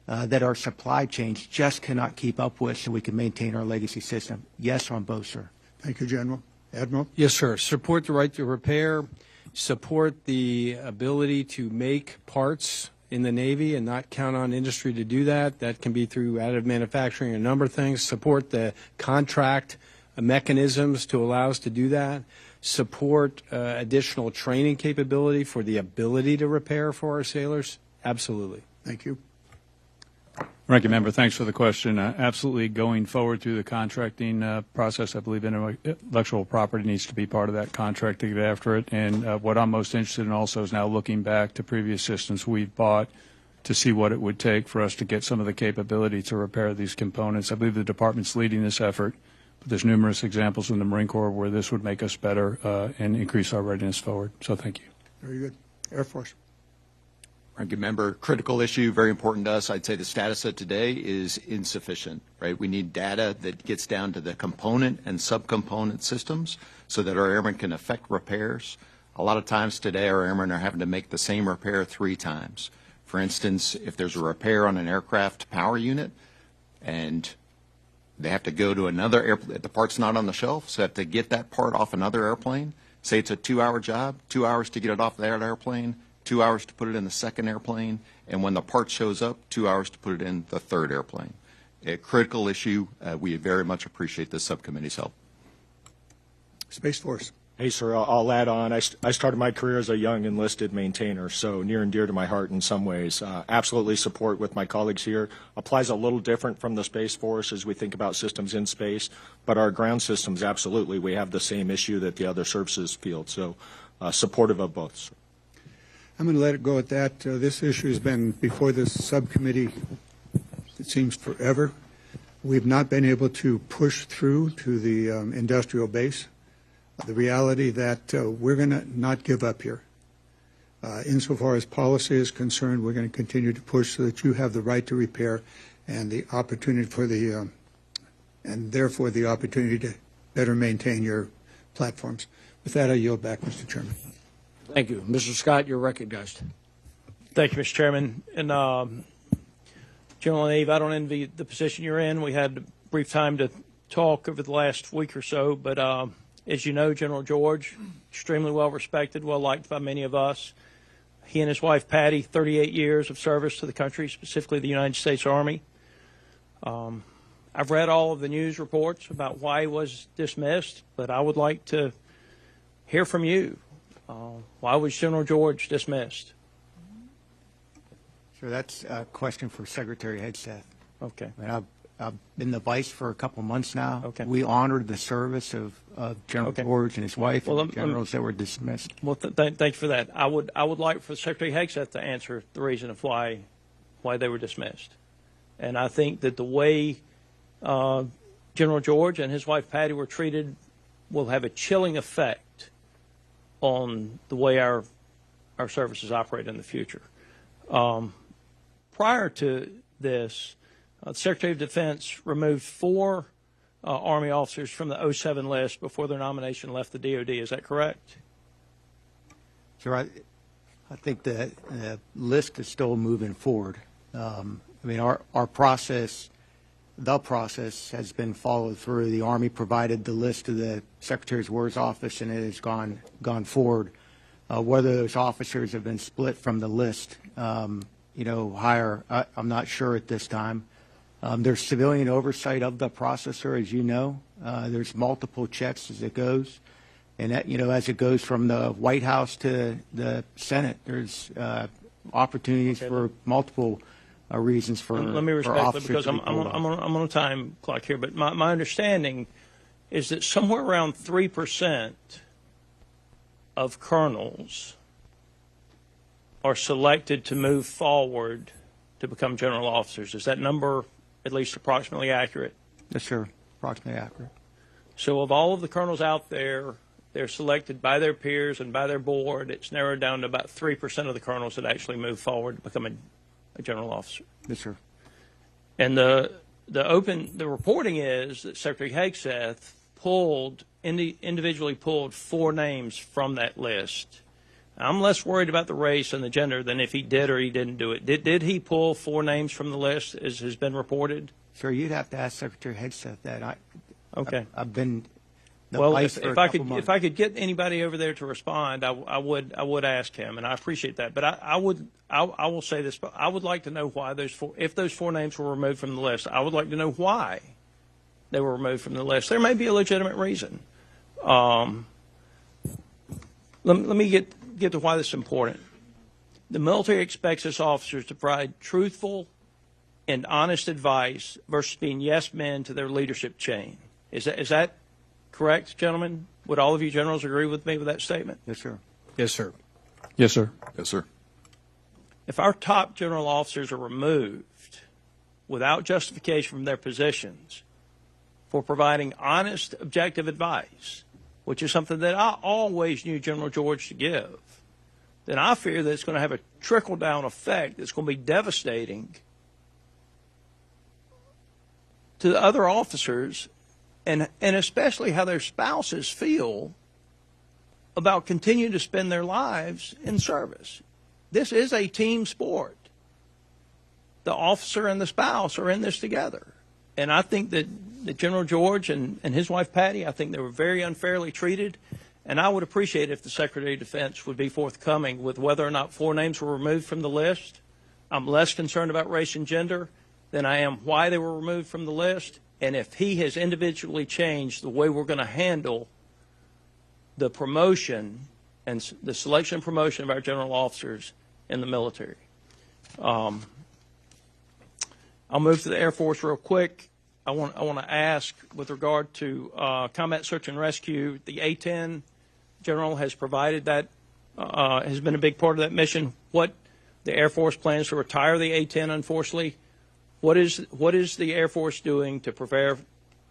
that our supply chains just cannot keep up with so we can maintain our legacy system. Yes on both, sir. Thank you, General. Admiral? Yes, sir. Support the right to repair, support the ability to make parts in the Navy and not count on industry to do that. That can be through additive manufacturing, a number of things. Support the contract mechanisms to allow us to do that. Support additional training capability for the ability to repair for our sailors. Absolutely. Thank you. Ranking Member, thanks for the question. Absolutely, going forward through the contracting process, I believe intellectual property needs to be part of that contract to get after it. And what I'm most interested in also is now looking back to previous systems we've bought to see what it would take for us to get some of the capability to repair these components. I believe the Department's leading this effort, but there's numerous examples in the Marine Corps where this would make us better and increase our readiness forward. So thank you. Very good. Air Force. Ranking Member, critical issue, very important to us. I'd say the status of today is insufficient, right? We need data that gets down to the component and subcomponent systems so that our airmen can effect repairs. A lot of times today our airmen are having to make the same repair 3 times. For instance, if there's a repair on an aircraft power unit and they have to go to another airplane, the part's not on the shelf, so they have to get that part off another airplane. Say it's a 2-hour job, 2 hours to get it off that airplane, 2 hours to put it in the second airplane, and when the part shows up, 2 hours to put it in the third airplane. A critical issue. We very much appreciate this subcommittee's help. Space Force. Hey, sir, I'll add on. I started my career as a young enlisted maintainer, so near and dear to my heart in some ways. Absolutely support with my colleagues here. Applies a little different from the Space Force as we think about systems in space, but our ground systems, absolutely, we have the same issue that the other services field, so supportive of both, sir. I'm going to let it go at that. This issue has been before this subcommittee, it seems, forever. We've not been able to push through to the industrial base. The reality that we're going to not give up here. Insofar as policy is concerned, we're going to continue to push so that you have the right to repair and the opportunity for the, and therefore the opportunity to better maintain your platforms. With that, I yield back, Mr. Chairman. Thank you. Mr. Scott, you're recognized. Thank you, Mr. Chairman. And General LaNeve, I don't envy the position you're in. We had a brief time to talk over the last week or so, but as you know, General George, extremely well respected, well liked by many of us. He and his wife, Patty, 38 years of service to the country, specifically the United States Army. I've read all of the news reports about why he was dismissed, but I would like to hear from you. Why was General George dismissed? Sure, that's a question for Secretary Hegseth. Okay. I mean, I've been the vice for a couple months now. Okay. We honored the service of General Okay. George and his wife Well, and the generals that were dismissed. Well, thank you for that. I would like for Secretary Hegseth to answer the reason of why they were dismissed. And I think that the way General George and his wife Patty were treated will have a chilling effect on the way our services operate in the future. Prior to this, the Secretary of Defense removed 4 Army officers from the 07 list before their nomination left the DOD. Is that correct? Sure, I think the list is still moving forward. I mean, our process, the process has been followed through. The Army provided the list to the Secretary's War's office, and it has gone forward. Whether those officers have been split from the list, higher, I'm not sure at this time. There's civilian oversight of the processor, as you know. There's multiple checks as it goes. And, as it goes from the White House to the Senate, there's opportunities for multiple reasons for Let me respect that officers because to be pulled I'm on a time clock here. But my understanding is that somewhere around 3% of colonels are selected to move forward to become general officers. Is that number at least approximately accurate? Yes, sir. Approximately accurate. So of all of the colonels out there, they're selected by their peers and by their board. It's narrowed down to about 3% of the colonels that actually move forward to become a general officer. Yes, sir. And the reporting is that Secretary Hegseth individually pulled 4 names from that list. I'm less worried about the race and the gender than if he did or he didn't do it. Did he pull 4 names from the list, as has been reported? Sir, you'd have to ask Secretary Hegseth that. Okay. I've been the Well, vice for a couple months. if I could get anybody over there to respond, I would ask him, and I appreciate that. But I will say this: I would like to know why if those 4 names were removed from the list. I would like to know why they were removed from the list. There may be a legitimate reason. Let me get to why this is important. The military expects its officers to provide truthful and honest advice versus being yes men to their leadership chain. Is that correct, gentlemen? Would all of you generals agree with me with that statement? Yes, sir. Yes, sir. Yes, sir. Yes, sir. If our top general officers are removed without justification from their positions for providing honest, objective advice, which is something that I always knew General George to give, then I fear that it's going to have a trickle-down effect that's going to be devastating to the other officers and especially how their spouses feel about continuing to spend their lives in service. This is a team sport. The officer and the spouse are in this together. And I think that General George and his wife Patty, I think they were very unfairly treated. And I would appreciate if the Secretary of Defense would be forthcoming with whether or not 4 names were removed from the list. I'm less concerned about race and gender than I am why they were removed from the list, and if he has individually changed the way we're going to handle the promotion and the selection and promotion of our general officers in the military. I'll move to the Air Force real quick. I want to ask with regard to combat search and rescue, the A-10 general has provided that, has been a big part of that mission. What the Air Force plans to retire the A-10, unfortunately. What is the Air Force doing to prepare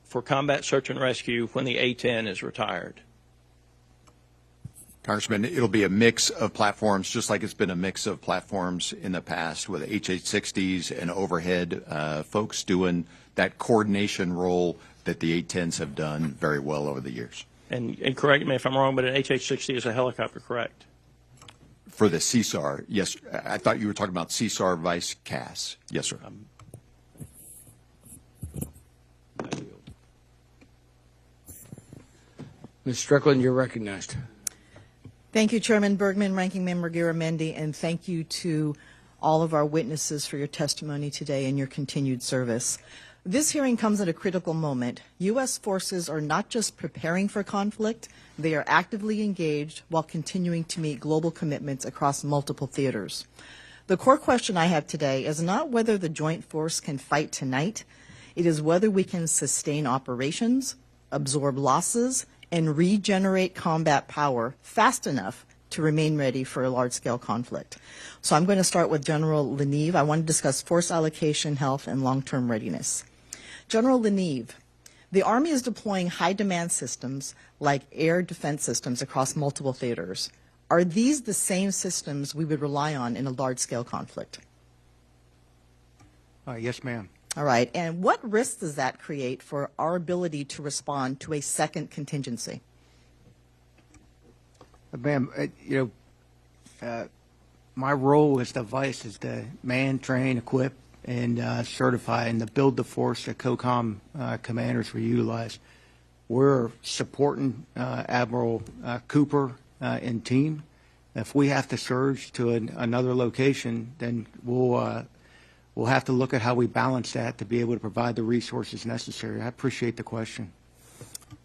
for combat search and rescue when the A-10 is retired? Congressman, it'll be a mix of platforms, just like it's been a mix of platforms in the past with HH-60s and overhead folks doing that coordination role that the A-10s have done very well over the years. And correct me if I'm wrong, but an HH-60 is a helicopter, correct? For the CSAR, yes. I thought you were talking about CSAR Vice CAS. Yes, sir. Ms. Strickland, you're recognized. Thank you, Chairman Bergman, Ranking Member Garamendi, and thank you to all of our witnesses for your testimony today and your continued service. This hearing comes at a critical moment. U.S. forces are not just preparing for conflict, they are actively engaged while continuing to meet global commitments across multiple theaters. The core question I have today is not whether the joint force can fight tonight, it is whether we can sustain operations, absorb losses, and regenerate combat power fast enough to remain ready for a large-scale conflict. So I'm going to start with General LaNeve. I want to discuss force allocation, health, and long-term readiness. General LaNeve, the Army is deploying high-demand systems like air defense systems across multiple theaters. Are these the same systems we would rely on in a large-scale conflict? Yes, ma'am. All right. And what risks does that create for our ability to respond to a second contingency? Ma'am, my role as the vice is to man, train, equip, and certify and to build the force that COCOM commanders will utilize. We're supporting Admiral Cooper and team. If we have to surge to another location, then we'll have to look at how we balance that to be able to provide the resources necessary. I appreciate the question.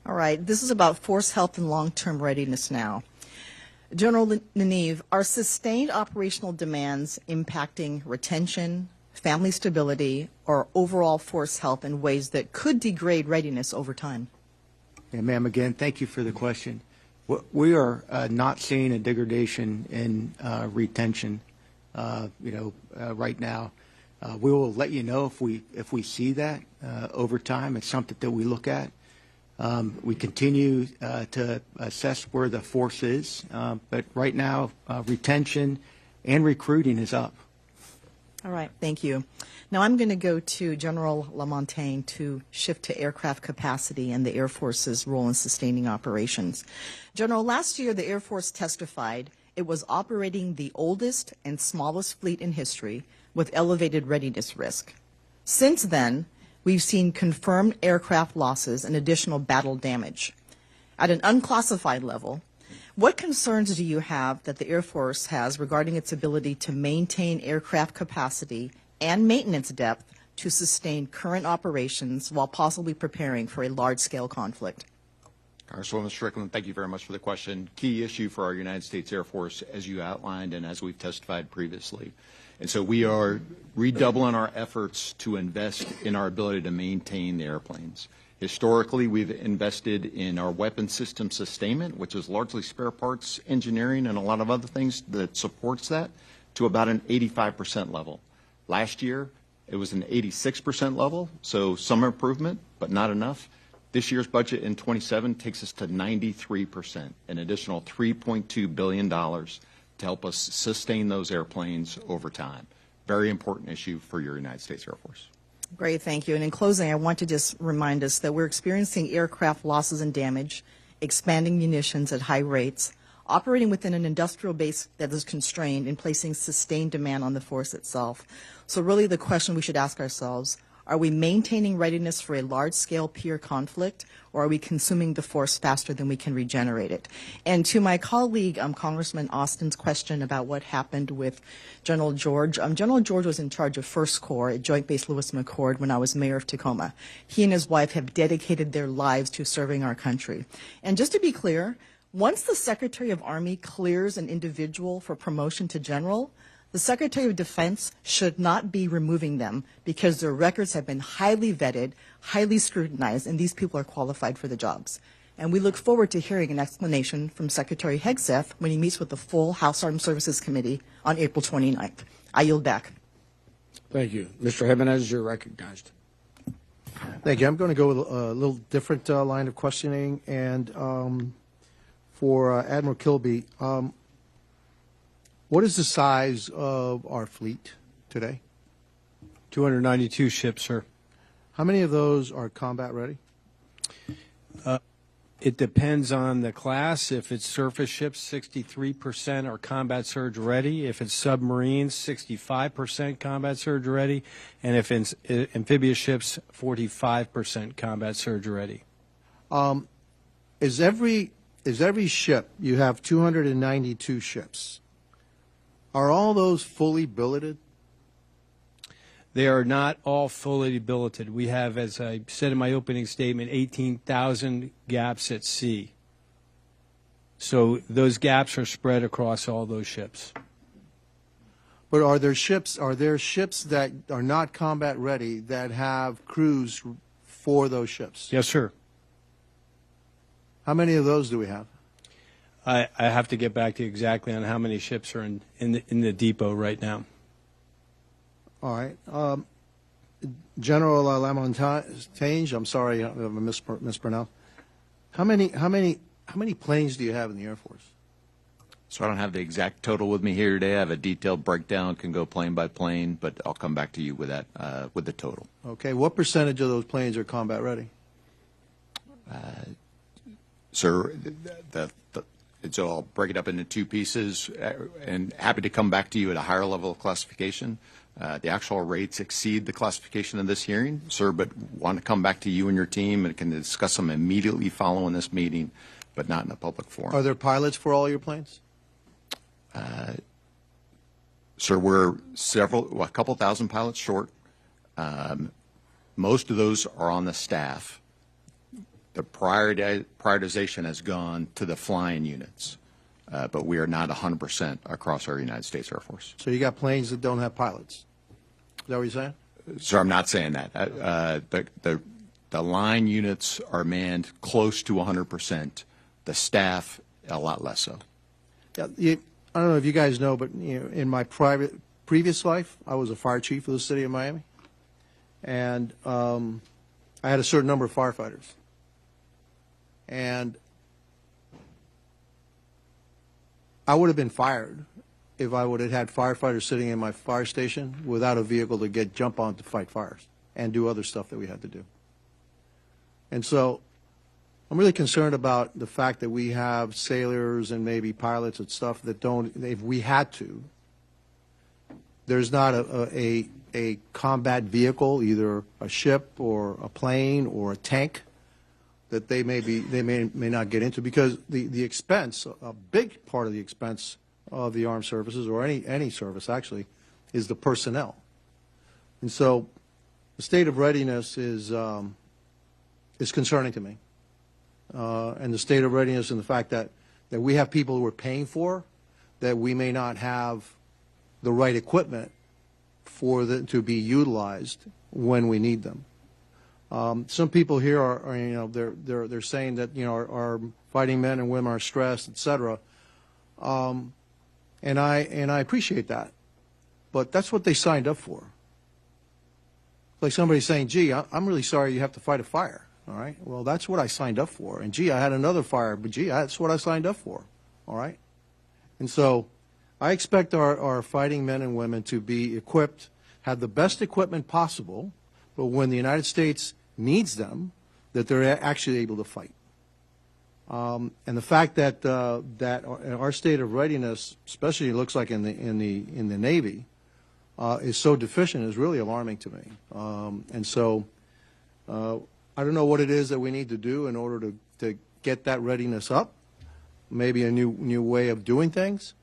All right. This is about force health and long-term readiness now. General LaNeve, are sustained operational demands impacting retention, family stability, or overall force health in ways that could degrade readiness over time? Yeah, ma'am, again, thank you for the question. We are not seeing a degradation in retention, right now. We will let you know if we see that over time. It's something that we look at. We continue to assess where the force is, but right now retention and recruiting is up. All right, thank you. Now I'm going to go to General LaMontagne to shift to aircraft capacity and the Air Force's role in sustaining operations. General, last year the Air Force testified it was operating the oldest and smallest fleet in history with elevated readiness risk. Since then, we've seen confirmed aircraft losses and additional battle damage. At an unclassified level, what concerns do you have that the Air Force has regarding its ability to maintain aircraft capacity and maintenance depth to sustain current operations while possibly preparing for a large-scale conflict? Congresswoman Strickland, thank you very much for the question. Key issue for our United States Air Force, as you outlined and as we've testified previously. And so we are redoubling our efforts to invest in our ability to maintain the airplanes. Historically, we've invested in our weapon system sustainment, which is largely spare parts engineering and a lot of other things that supports that, to about an 85% level. Last year, it was an 86% level, so some improvement, but not enough. This year's budget in 27 takes us to 93%, an additional $3.2 billion to help us sustain those airplanes over time. Very important issue for your United States Air Force. Great, thank you. And in closing, I want to just remind us that we're experiencing aircraft losses and damage, expanding munitions at high rates, operating within an industrial base that is constrained and placing sustained demand on the force itself. So really the question we should ask ourselves, are we maintaining readiness for a large-scale peer conflict, or are we consuming the force faster than we can regenerate it? And to my colleague, Congressman Austin's question about what happened with General George, General George was in charge of First Corps at Joint Base Lewis McChord when I was mayor of Tacoma. He and his wife have dedicated their lives to serving our country. And just to be clear, once the Secretary of Army clears an individual for promotion to general, the Secretary of Defense should not be removing them because their records have been highly vetted, highly scrutinized, and these people are qualified for the jobs. And we look forward to hearing an explanation from Secretary Hegseth when he meets with the full House Armed Services Committee on April 29th. I yield back. Thank you. Mr. Jimenez, you're recognized. Thank you. I'm going to go with a little different line of questioning. And for Admiral Kilby, what is the size of our fleet today? 292 ships, sir. How many of those are combat ready? It depends on the class. If it's surface ships, 63% are combat surge ready. If it's submarines, 65% combat surge ready. And if it's amphibious ships, 45% combat surge ready. Is every ship, you have 292 ships, are all those fully billeted? They are not all fully billeted. We have, as I said in my opening statement, 18,000 gaps at sea. So those gaps are spread across all those ships. But are there ships that are not combat ready that have crews for those ships? Yes, sir. How many of those do we have? I have to get back to you exactly on how many ships are in the depot right now. All right. General Lamontagne, I'm sorry if I mispronounced. How many planes do you have in the Air Force? So I don't have the exact total with me here today. I have a detailed breakdown, can go plane by plane, but I'll come back to you with that, with the total. Okay. What percentage of those planes are combat ready? Sir, so I'll break it up into two pieces, and happy to come back to you at a higher level of classification. The actual rates exceed the classification of this hearing, sir, but want to come back to you and your team and can discuss them immediately following this meeting, but not in a public forum. Are there pilots for all your planes? Sir, we're a couple thousand pilots short. Most of those are on the staff. The prioritization has gone to the flying units, but we are not 100% across our United States Air Force. So you got planes that don't have pilots. Is that what you're saying? Sir, I'm not saying that. The line units are manned close to 100%. The staff, a lot less so. Yeah, I don't know if you guys know, but in my previous life, I was a fire chief of the city of Miami, and I had a certain number of firefighters. And I would have been fired if I would have had firefighters sitting in my fire station without a vehicle to jump on to fight fires and do other stuff that we had to do. And so I'm really concerned about the fact that we have sailors and maybe pilots and stuff that don't, if we had to, there's not a combat vehicle, either a ship or a plane or a tank, that they may not get into, because the expense, a big part of the expense of the armed services, or any service actually, is the personnel. And so the state of readiness is concerning to me. And the state of readiness and the fact that we have people who we're paying for, that we may not have the right equipment for them to be utilized when we need them. Some people here are they're saying that our fighting men and women are stressed, etc. And I appreciate that, but that's what they signed up for. Like somebody saying, "Gee, I'm really sorry you have to fight a fire." All right. Well, that's what I signed up for. And gee, I had another fire, but gee, that's what I signed up for. All right. And so, I expect our fighting men and women to be equipped, have the best equipment possible, but when the United States needs them, that they're actually able to fight. And the fact that our state of readiness, especially it looks like in the Navy, is so deficient is really alarming to me. And so I don't know what it is that we need to do in order to get that readiness up. Maybe a new way of doing things,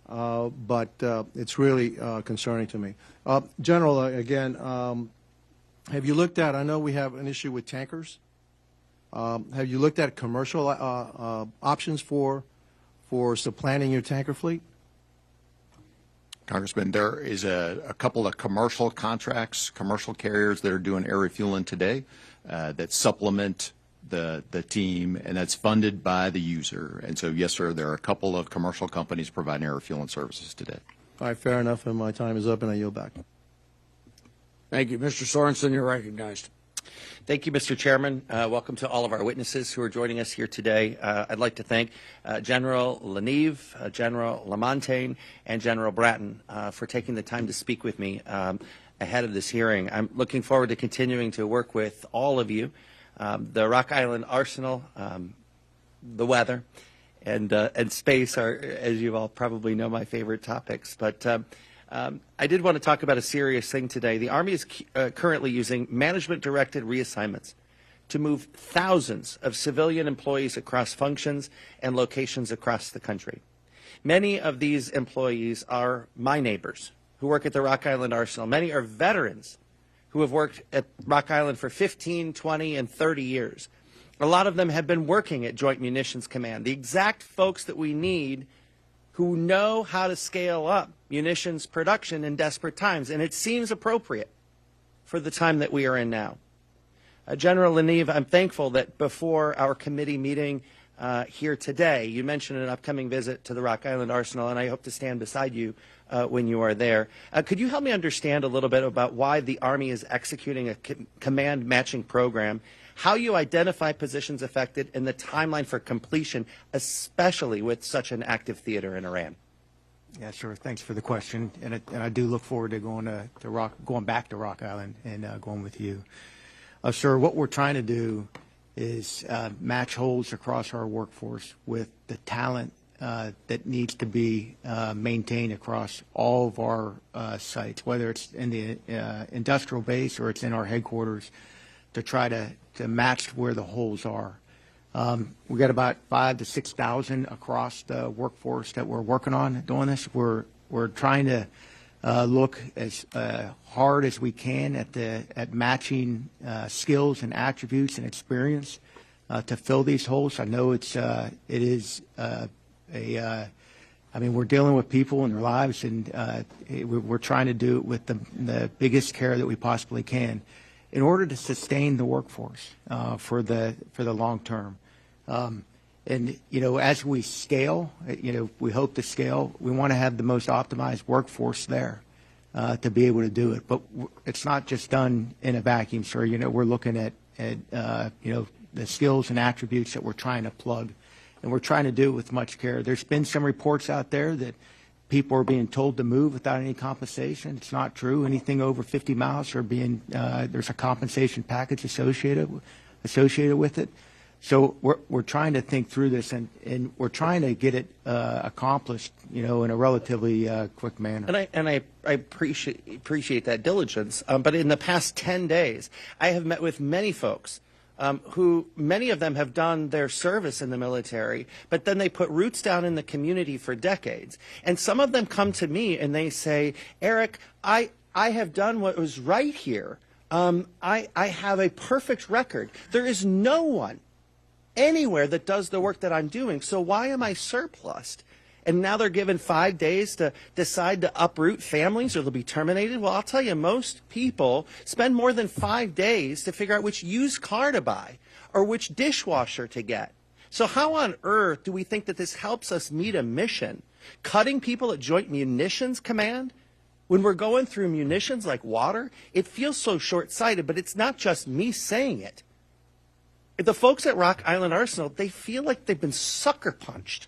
but it's really concerning to me. General, again, have you looked at? I know we have an issue with tankers. Have you looked at commercial options for supplanting your tanker fleet? Congressman, there is a couple of commercial contracts, commercial carriers that are doing air refueling today that supplement the team, and that's funded by the user. And so, yes, sir, there are a couple of commercial companies providing air refueling services today. All right, fair enough, and my time is up, and I yield back. Thank you. Mr. Sorensen, you're recognized. Thank you, Mr. Chairman. Welcome to all of our witnesses who are joining us here today. I'd like to thank General LaNeve, General Lamontagne, and General Bratton for taking the time to speak with me ahead of this hearing. I'm looking forward to continuing to work with all of you. The Rock Island Arsenal, the weather, and space are, as you all probably know, my favorite topics. But I did want to talk about a serious thing today. The Army is currently using management-directed reassignments to move thousands of civilian employees across functions and locations across the country. Many of these employees are my neighbors. who work at the Rock Island Arsenal. Many are veterans who have worked at Rock Island for 15, 20, and 30 years. A lot of them have been working at Joint Munitions Command, the exact folks that we need who know how to scale up munitions production in desperate times, and it seems appropriate for the time that we are in now. General LaNeve, I'm thankful that before our committee meeting here today, you mentioned an upcoming visit to the Rock Island Arsenal, and I hope to stand beside you when you are there. Could you help me understand a little bit about why the Army is executing a command matching program, how you identify positions affected, and the timeline for completion, especially with such an active theater in Iran? Yeah, sure. Thanks for the question, and I do look forward to going back to Rock Island and going with you. Sir, what we're trying to do is match holes across our workforce with the talent that needs to be maintained across all of our sites, whether it's in the industrial base or it's in our headquarters, to try to match where the holes are. We got about 5,000 to 6,000 across the workforce that we're working on doing this. We're trying to look as hard as we can at matching skills and attributes and experience to fill these holes. I know it is I mean, we're dealing with people and their lives, and we're trying to do it with the biggest care that we possibly can in order to sustain the workforce for the long term. And, as we scale, we hope to scale, we want to have the most optimized workforce there to be able to do it. But it's not just done in a vacuum, sir. We're looking at the skills and attributes that we're trying to plug, and we're trying to do it with much care. There's been some reports out there that people are being told to move without any compensation. It's not true. Anything over 50 miles are being there's a compensation package associated with it. So we're trying to think through this, and we're trying to get it accomplished, in a relatively quick manner. And I appreciate that diligence. But in the past 10 days, I have met with many folks who, many of them have done their service in the military, but then they put roots down in the community for decades. And some of them come to me and they say, Eric, I have done what was right here. I have a perfect record. There is no one anywhere that does the work that I'm doing, so why am I surplused? And now they're given 5 days to decide to uproot families or they'll be terminated. Well, I'll tell you, most people spend more than 5 days to figure out which used car to buy or which dishwasher to get. So how on earth do we think that this helps us meet a mission? Cutting people at Joint Munitions Command? When we're going through munitions like water, it feels so short-sighted, but it's not just me saying it. The folks at Rock Island Arsenal, they feel like they've been sucker punched.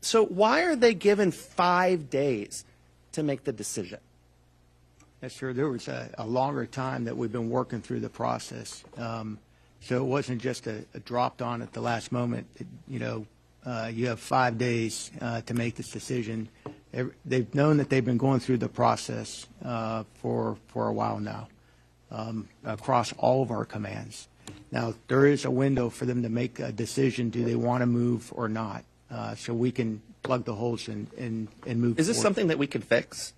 So why are they given 5 days to make the decision? Yes, sir. There was a longer time that we've been working through the process. So it wasn't just a dropped on at the last moment. You have 5 days to make this decision. They've known that they've been going through the process for a while now across all of our commands. Now, there is a window for them to make a decision, do they want to move or not, so we can plug the holes and move Is this forward. something that we can fix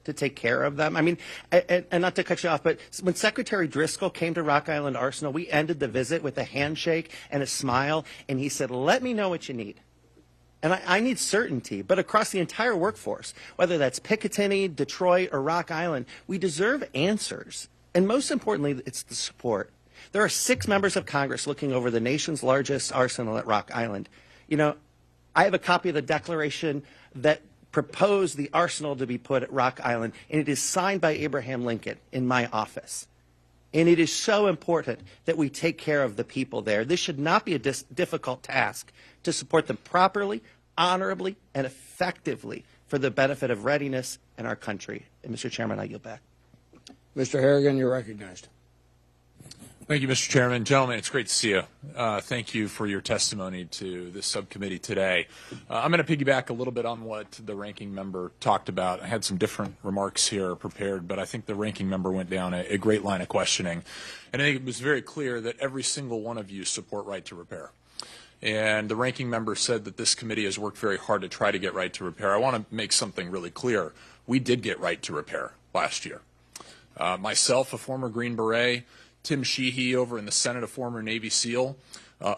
to take care of them? I mean, and not to cut you off, but when Secretary Driscoll came to Rock Island Arsenal, we ended the visit with a handshake and a smile, and he said, let me know what you need. And I need certainty, but across the entire workforce, whether that's Picatinny, Detroit, or Rock Island, we deserve answers. And most importantly, it's the support. There are 6 members of Congress looking over the nation's largest arsenal at Rock Island. I have a copy of the declaration that proposed the arsenal to be put at Rock Island, and it is signed by Abraham Lincoln in my office. And it is so important that we take care of the people there. This should not be a difficult task to support them properly, honorably, and effectively for the benefit of readiness and our country. And Mr. Chairman, I yield back. Mr. Harrigan, you're recognized. Thank you, Mr. Chairman. Gentlemen, it's great to see you. Thank you for your testimony to this subcommittee today. I'm going to piggyback a little bit on what the ranking member talked about. I had some different remarks here prepared, but I think the ranking member went down a great line of questioning. And I think it was very clear that every single one of you support right to repair. And the ranking member said that this committee has worked very hard to try to get right to repair. I want to make something really clear. We did get right to repair last year. Myself, a former Green Beret, Tim Sheehy over in the Senate, a former Navy SEAL,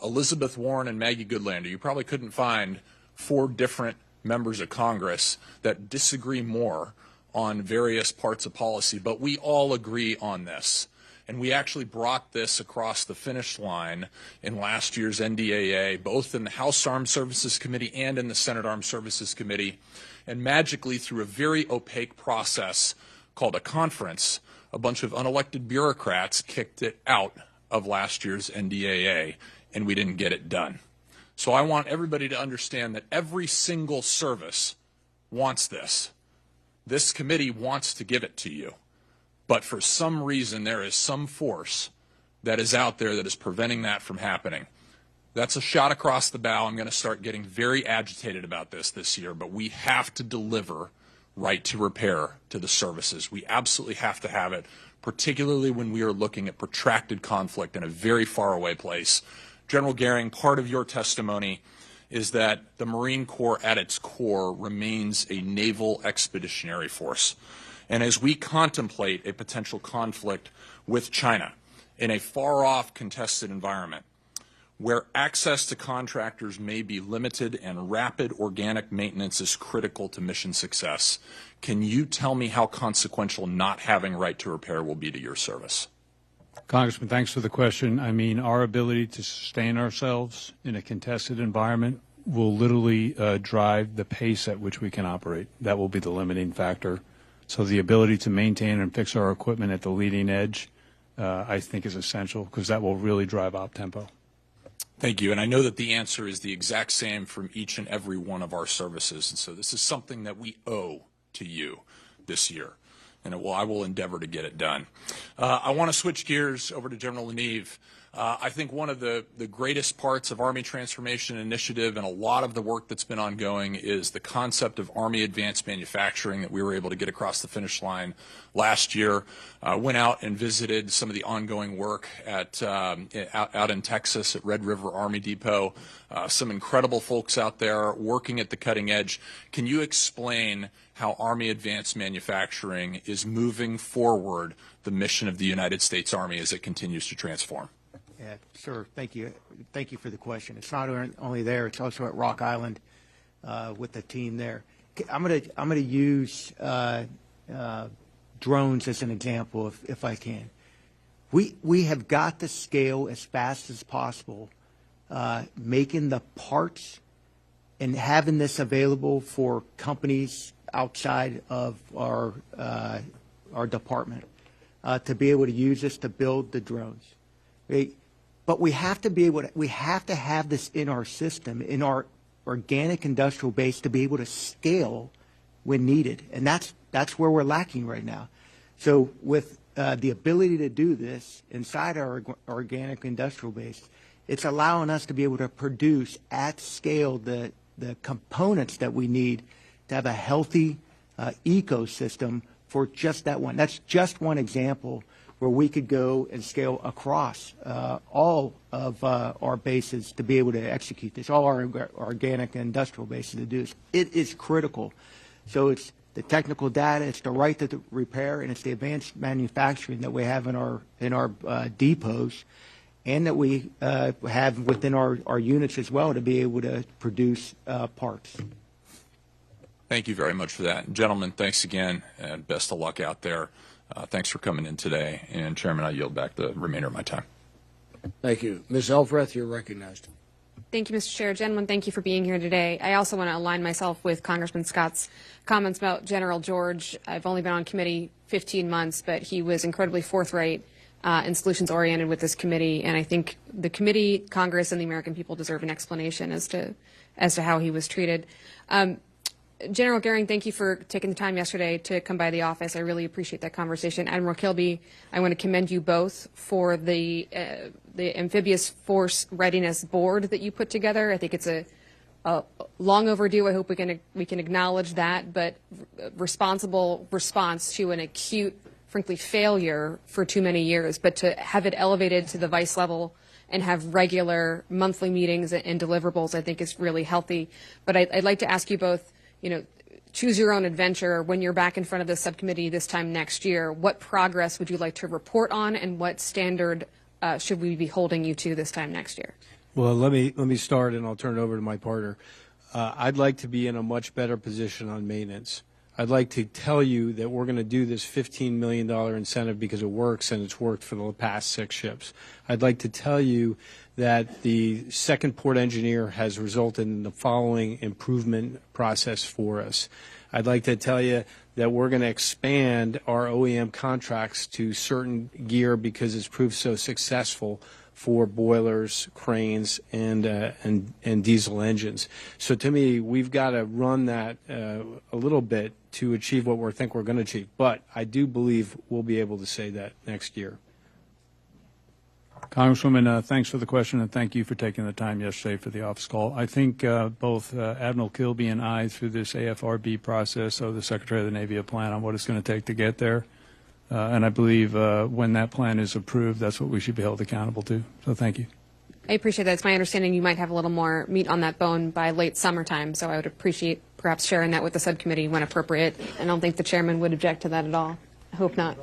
Elizabeth Warren and Maggie Goodlander. You probably couldn't find 4 different members of Congress that disagree more on various parts of policy, but we all agree on this. And we actually brought this across the finish line in last year's NDAA, both in the House Armed Services Committee and in the Senate Armed Services Committee. And magically, through a very opaque process called a conference, a bunch of unelected bureaucrats kicked it out of last year's NDAA, and we didn't get it done. So I want everybody to understand that every single service wants this. This committee wants to give it to you. But for some reason, there is some force that is out there that is preventing that from happening. That's a shot across the bow. I'm going to start getting very agitated about this year, but we have to deliver right to repair to the services. We absolutely have to have it, particularly when we are looking at protracted conflict in a very far away place. General Gering, part of your testimony is that the Marine Corps at its core remains a naval expeditionary force. And as we contemplate a potential conflict with China in a far-off contested environment, where access to contractors may be limited and rapid organic maintenance is critical to mission success, can you tell me how consequential not having right to repair will be to your service? Congressman, thanks for the question. I mean, our ability to sustain ourselves in a contested environment will literally drive the pace at which we can operate. That will be the limiting factor. So the ability to maintain and fix our equipment at the leading edge, I think, is essential because that will really drive op tempo. Thank you. And I know that the answer is the exact same from each and every one of our services. And so this is something that we owe to you this year. And I will endeavor to get it done. I want to switch gears over to General LaNeve. I think one of the greatest parts of Army Transformation Initiative and a lot of the work that's been ongoing is the concept of Army Advanced Manufacturing that we were able to get across the finish line last year. Went out and visited some of the ongoing work out in Texas at Red River Army Depot. Some incredible folks out there working at the cutting edge. Can you explain how Army Advanced Manufacturing is moving forward the mission of the United States Army as it continues to transform? Yeah, sir. Thank you. Thank you for the question. It's not only there; it's also at Rock Island with the team there. I'm gonna use drones as an example, if I can. We have got to scale as fast as possible, making the parts and having this available for companies outside of our department to be able to use this to build the drones. But we have to be able to, we have to have this in our system, in our organic industrial base, to be able to scale when needed, and that's where we're lacking right now. So with the ability to do this inside our organic industrial base, it's allowing us to be able to produce at scale the components that we need to have a healthy ecosystem for just that one. That's just one example where we could go and scale across all of our bases to be able to execute this, all our organic and industrial bases to do this. It is critical. So it's the technical data, it's the right to repair, and it's the advanced manufacturing that we have in our depots, and that we have within our units as well to be able to produce parts. Thank you very much for that. Gentlemen, thanks again, and best of luck out there. Thanks for coming in today. And, Chairman, I yield back the remainder of my time. Thank you. Ms. Elfreth, you're recognized. Thank you, Mr. Chair. Gentlemen, thank you for being here today. I also want to align myself with Congressman Scott's comments about General George. I've only been on committee 15 months, but he was incredibly forthright and solutions-oriented with this committee. And I think the committee, Congress, and the American people deserve an explanation as to how he was treated. General Gering, thank you for taking the time yesterday to come by the office. I really appreciate that conversation. Admiral Kilby, I want to commend you both for the Amphibious Force Readiness Board that you put together. I think it's a long overdue. I hope we can acknowledge that, but responsible response to an acute, frankly, failure for too many years. But to have it elevated to the vice level and have regular monthly meetings and deliverables, I think is really healthy. But I'd like to ask you both, choose your own adventure. When you're back in front of the subcommittee this time next year, what progress would you like to report on, and what standard should we be holding you to this time next year? Well, let me start, and I'll turn it over to my partner. I'd like to be in a much better position on maintenance. I'd like to tell you that we're going to do this $15 million incentive because it works, and it's worked for the past 6 ships. I'd like to tell you that the second port engineer has resulted in the following improvement process for us. I'd like to tell you that we're going to expand our OEM contracts to certain gear because it's proved so successful for boilers, cranes, and diesel engines. So to me, we've got to run that a little bit to achieve what we think we're going to achieve. But I do believe we'll be able to say that next year. Congresswoman, thanks for the question, and thank you for taking the time yesterday for the office call. I think both Admiral Kilby and I, through this AFRB process, owe the Secretary of the Navy a plan on what it's going to take to get there. And I believe when that plan is approved, that's what we should be held accountable to. So thank you. I appreciate that. It's my understanding you might have a little more meat on that bone by late summertime, so I would appreciate perhaps sharing that with the subcommittee when appropriate. I don't think the chairman would object to that at all. I hope not.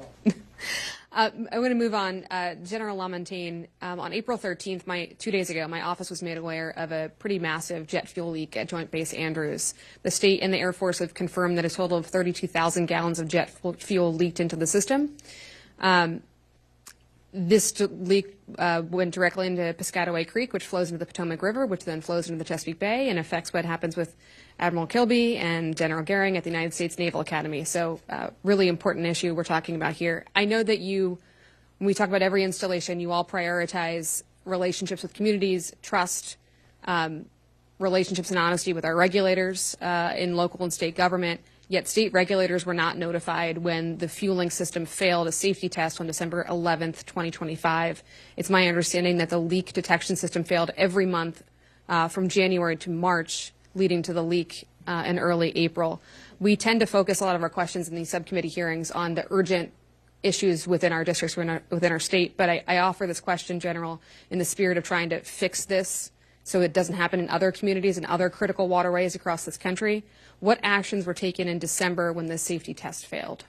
I'm going to move on. General LaMontagne, on April 13th, 2 days ago, my office was made aware of a pretty massive jet fuel leak at Joint Base Andrews. The state and the Air Force have confirmed that a total of 32,000 gallons of jet fuel leaked into the system. This leak went directly into Piscataway Creek, which flows into the Potomac River, which then flows into the Chesapeake Bay and affects what happens with Admiral Kilby and General Gering at the United States Naval Academy. So really important issue we're talking about here. I know that when we talk about every installation, you all prioritize relationships with communities, trust, relationships and honesty with our regulators in local and state government. Yet state regulators were not notified when the fueling system failed a safety test on December 11th, 2025. It's my understanding that the leak detection system failed every month from January to March, leading to the leak in early April. We tend to focus a lot of our questions in these subcommittee hearings on the urgent issues within our districts, within our state, but I offer this question, General, in the spirit of trying to fix this so it doesn't happen in other communities and other critical waterways across this country. What actions were taken in December when the safety test failed?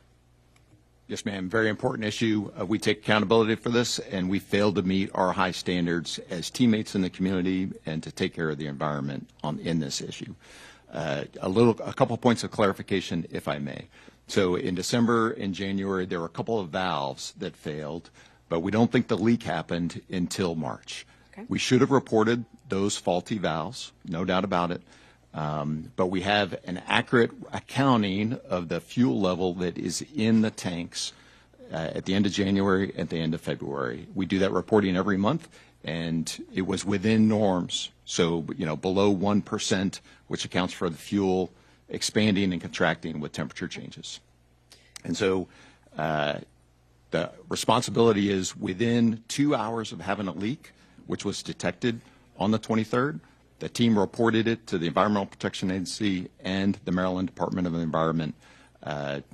Yes, ma'am. Very important issue. We take accountability for this, and we failed to meet our high standards as teammates in the community and to take care of the environment in this issue. A couple points of clarification, if I may. So in December and January, there were a couple of valves that failed, but we don't think the leak happened until March. Okay. We should have reported those faulty valves, no doubt about it. But we have an accurate accounting of the fuel level that is in the tanks at the end of January, at the end of February. We do that reporting every month, and it was within norms. So, below 1%, which accounts for the fuel expanding and contracting with temperature changes. And so the responsibility is within 2 hours of having a leak, which was detected on the 23rd, the team reported it to the Environmental Protection Agency and the Maryland Department of the Environment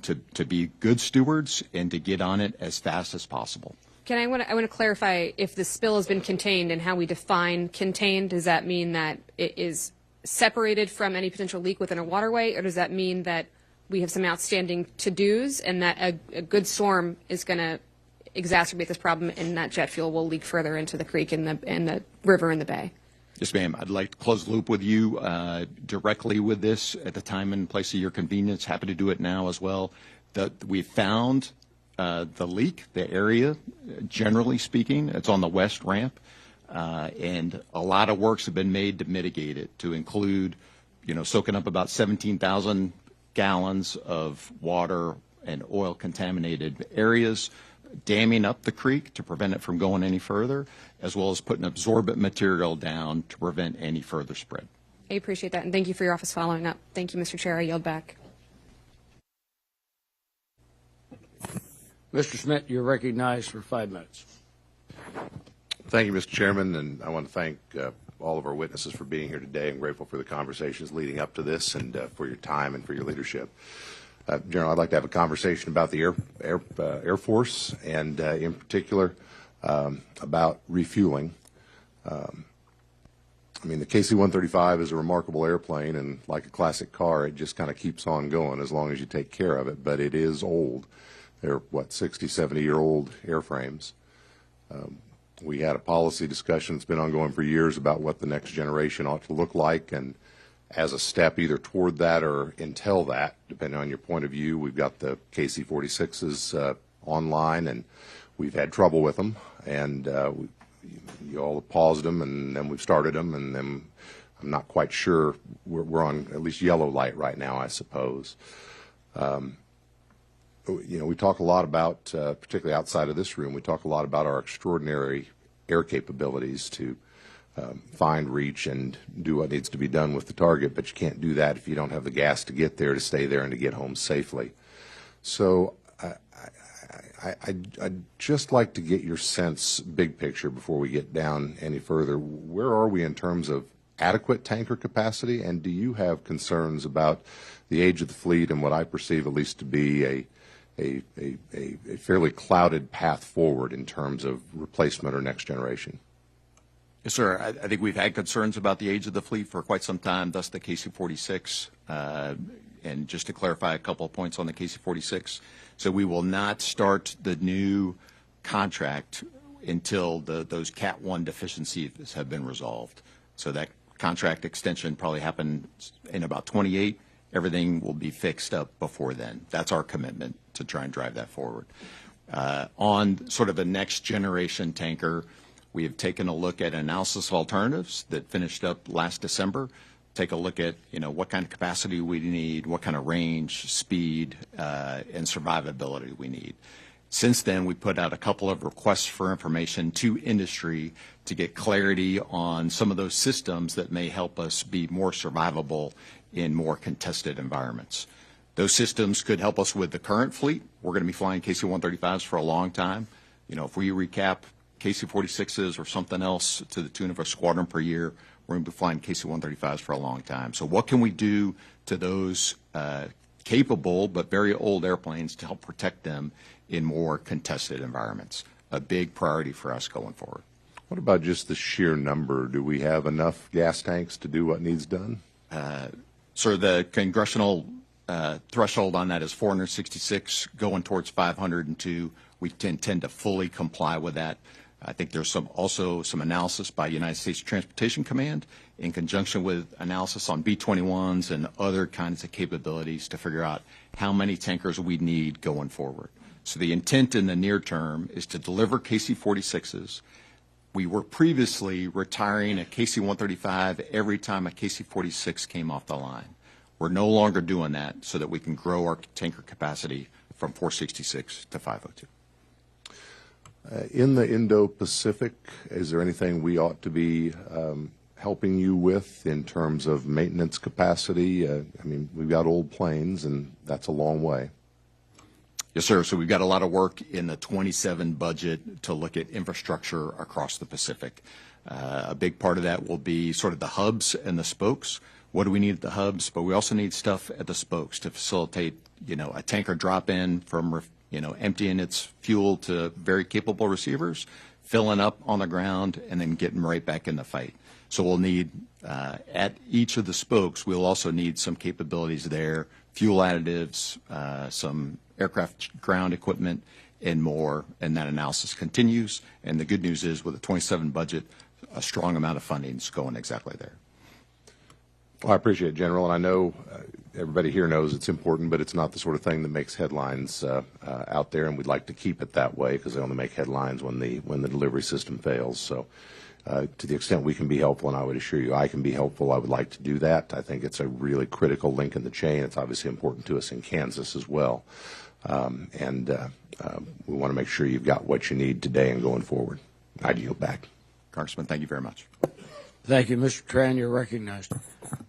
to be good stewards and to get on it as fast as possible. I want to clarify if the spill has been contained and how we define contained. Does that mean that it is separated from any potential leak within a waterway, or does that mean that we have some outstanding to-dos and that a good storm is going to exacerbate this problem and that jet fuel will leak further into the creek and the river and the bay? Yes, ma'am. I'd like to close the loop with you directly with this at the time and place of your convenience. Happy to do it now as well. We found the leak, the area, generally speaking. It's on the west ramp, and a lot of works have been made to mitigate it, to include, soaking up about 17,000 gallons of water and oil-contaminated areas, damming up the creek to prevent it from going any further, as well as putting absorbent material down to prevent any further spread. I appreciate that, and thank you for your office following up. Thank you, Mr. Chair. I yield back. Mr. Schmidt, you're recognized for 5 minutes. Thank you, Mr. Chairman, and I want to thank all of our witnesses for being here today. I'm grateful for the conversations leading up to this and for your time and for your leadership. General, I'd like to have a conversation about the Air Force and in particular about refueling. I mean, the KC-135 is a remarkable airplane, and like a classic car, it just kind of keeps on going as long as you take care of it, but it is old. They're, 60, 70-year-old airframes. We had a policy discussion that's been ongoing for years about what the next generation ought to look like, and as a step either toward that or until that, depending on your point of view, we've got the KC-46s online, and we've had trouble with them, and you all have paused them, and then we've started them, and then I'm not quite sure. We're on at least yellow light right now, I suppose. We talk a lot about, particularly outside of this room, we talk a lot about our extraordinary air capabilities to find, reach, and do what needs to be done with the target, but you can't do that if you don't have the gas to get there, to stay there, and to get home safely. So I'd just like to get your sense, big picture, before we get down any further. Where are we in terms of adequate tanker capacity, and do you have concerns about the age of the fleet and what I perceive at least to be a fairly clouded path forward in terms of replacement or next generation? Yes, sir. I think we've had concerns about the age of the fleet for quite some time, thus the KC-46. And just to clarify a couple of points on the KC-46, so we will not start the new contract until those Cat 1 deficiencies have been resolved. So that contract extension probably happened in about 28. Everything will be fixed up before then. That's our commitment to try and drive that forward. On sort of a next generation tanker, we have taken a look at analysis of alternatives that finished up last December. Take a look at, what kind of capacity we need, what kind of range, speed, and survivability we need. Since then, we put out a couple of requests for information to industry to get clarity on some of those systems that may help us be more survivable in more contested environments. Those systems could help us with the current fleet. We're going to be flying KC-135s for a long time. If we recap KC-46s or something else to the tune of a squadron per year, we're going to be flying KC-135s for a long time. So what can we do to those capable but very old airplanes to help protect them in more contested environments? A big priority for us going forward. What about just the sheer number? Do we have enough gas tanks to do what needs done? So the congressional threshold on that is 466, going towards 502. We intend to fully comply with that. I think there's also some analysis by United States Transportation Command in conjunction with analysis on B-21s and other kinds of capabilities to figure out how many tankers we need going forward. So the intent in the near term is to deliver KC-46s. We were previously retiring a KC-135 every time a KC-46 came off the line. We're no longer doing that so that we can grow our tanker capacity from 466 to 502. In the Indo-Pacific, is there anything we ought to be helping you with in terms of maintenance capacity? We've got old planes, and that's a long way. Yes, sir. So we've got a lot of work in the 27 budget to look at infrastructure across the Pacific. A big part of that will be sort of the hubs and the spokes. What do we need at the hubs? But we also need stuff at the spokes to facilitate, a tanker drop-in from emptying its fuel to very capable receivers, filling up on the ground, and then getting right back in the fight. So we'll need, at each of the spokes, we'll also need some capabilities there, fuel additives, some aircraft ground equipment, and more, and that analysis continues. And the good news is, with the 27 budget, a strong amount of funding is going exactly there. Well, I appreciate it, General, and I know everybody here knows it's important, but it's not the sort of thing that makes headlines out there, and we'd like to keep it that way because they only make headlines when the delivery system fails. So to the extent we can be helpful, and I would assure you I can be helpful, I would like to do that. I think it's a really critical link in the chain. It's obviously important to us in Kansas as well. And we want to make sure you've got what you need today and going forward. I yield back. Congressman, thank you very much. Thank you. Mr. Tran, you're recognized.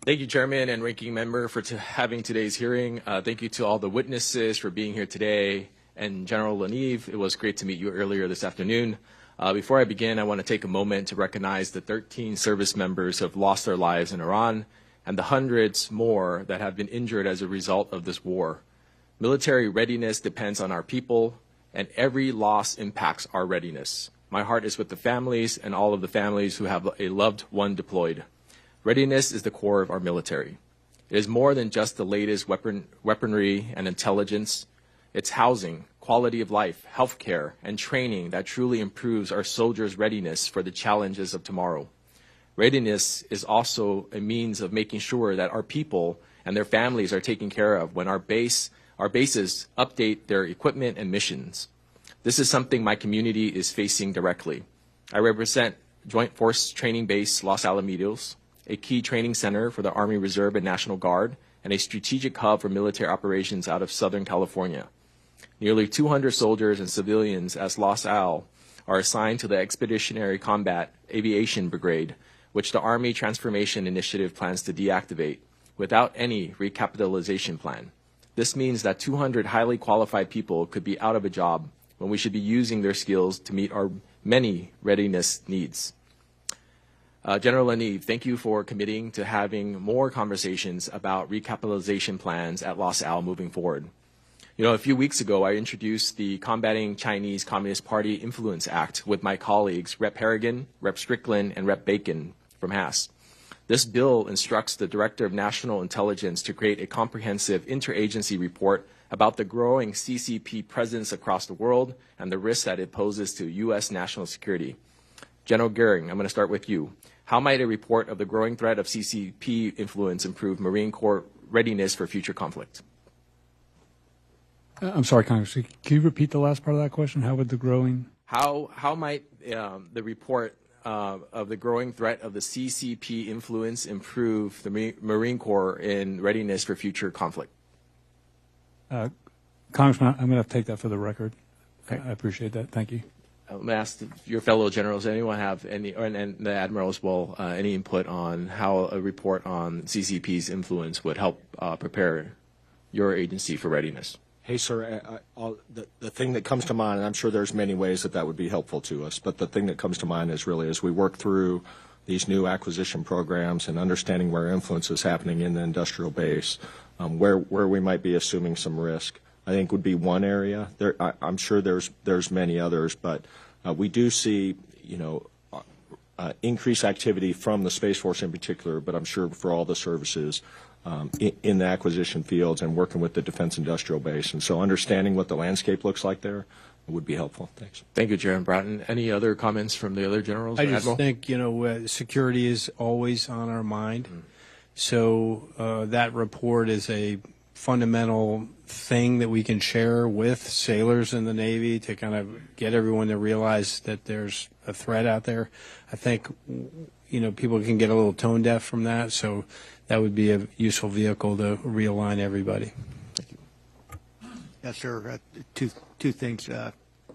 Thank you, Chairman and Ranking Member, for having today's hearing. Thank you to all the witnesses for being here today. And General LaNeve, it was great to meet you earlier this afternoon. Before I begin, I want to take a moment to recognize the 13 service members who have lost their lives in Iran and the hundreds more that have been injured as a result of this war. Military readiness depends on our people, and every loss impacts our readiness. My heart is with the families and all of the families who have a loved one deployed. Readiness is the core of our military. It is more than just the latest weaponry and intelligence. It's housing, quality of life, health care, and training that truly improves our soldiers' readiness for the challenges of tomorrow. Readiness is also a means of making sure that our people and their families are taken care of when our bases update their equipment and missions. This is something my community is facing directly. I represent Joint Force Training Base Los Alamitos, a key training center for the Army Reserve and National Guard, and a strategic hub for military operations out of Southern California. Nearly 200 soldiers and civilians as Los Al are assigned to the Expeditionary Combat Aviation Brigade, which the Army Transformation Initiative plans to deactivate without any recapitalization plan. This means that 200 highly qualified people could be out of a job when we should be using their skills to meet our many readiness needs. General LaNeve, thank you for committing to having more conversations about recapitalization plans at Los Al moving forward. You know, a few weeks ago, I introduced the Combating Chinese Communist Party Influence Act with my colleagues, Rep. Harrigan, Rep. Strickland, and Rep. Bacon from Haas. This bill instructs the Director of National Intelligence to create a comprehensive interagency report about the growing CCP presence across the world and the risks that it poses to U.S. national security. General Gering, I'm going to start with you. How might a report of the growing threat of CCP influence improve Marine Corps readiness for future conflict? I'm sorry, Congressman. Can you repeat the last part of that question? How would the growing? How might the report of the growing threat of the CCP influence improve the Marine Corps in readiness for future conflict? Congressman, I'm going to have to take that for the record. Okay. I appreciate that. Thank you. I'm going to ask your fellow generals, anyone have any, and the Admiral as well, any input on how a report on CCP's influence would help prepare your agency for readiness? Hey, sir, the thing that comes to mind, and I'm sure there's many ways that would be helpful to us, but the thing that comes to mind is really as we work through these new acquisition programs and understanding where influence is happening in the industrial base, where we might be assuming some risk, I think would be one area. I'm sure there's many others, but we do see, increased activity from the Space Force in particular, but I'm sure for all the services in the acquisition fields and working with the defense industrial base. And so understanding what the landscape looks like there would be helpful. Thanks. Thank you, Chairman Bratton. Any other comments from the other generals? I just think, security is always on our mind. So that report is a fundamental thing that we can share with sailors in the Navy to kind of get everyone to realize that there's a threat out there. I think, people can get a little tone deaf from that, so that would be a useful vehicle to realign everybody. Thank you. Yes, sir. Two things.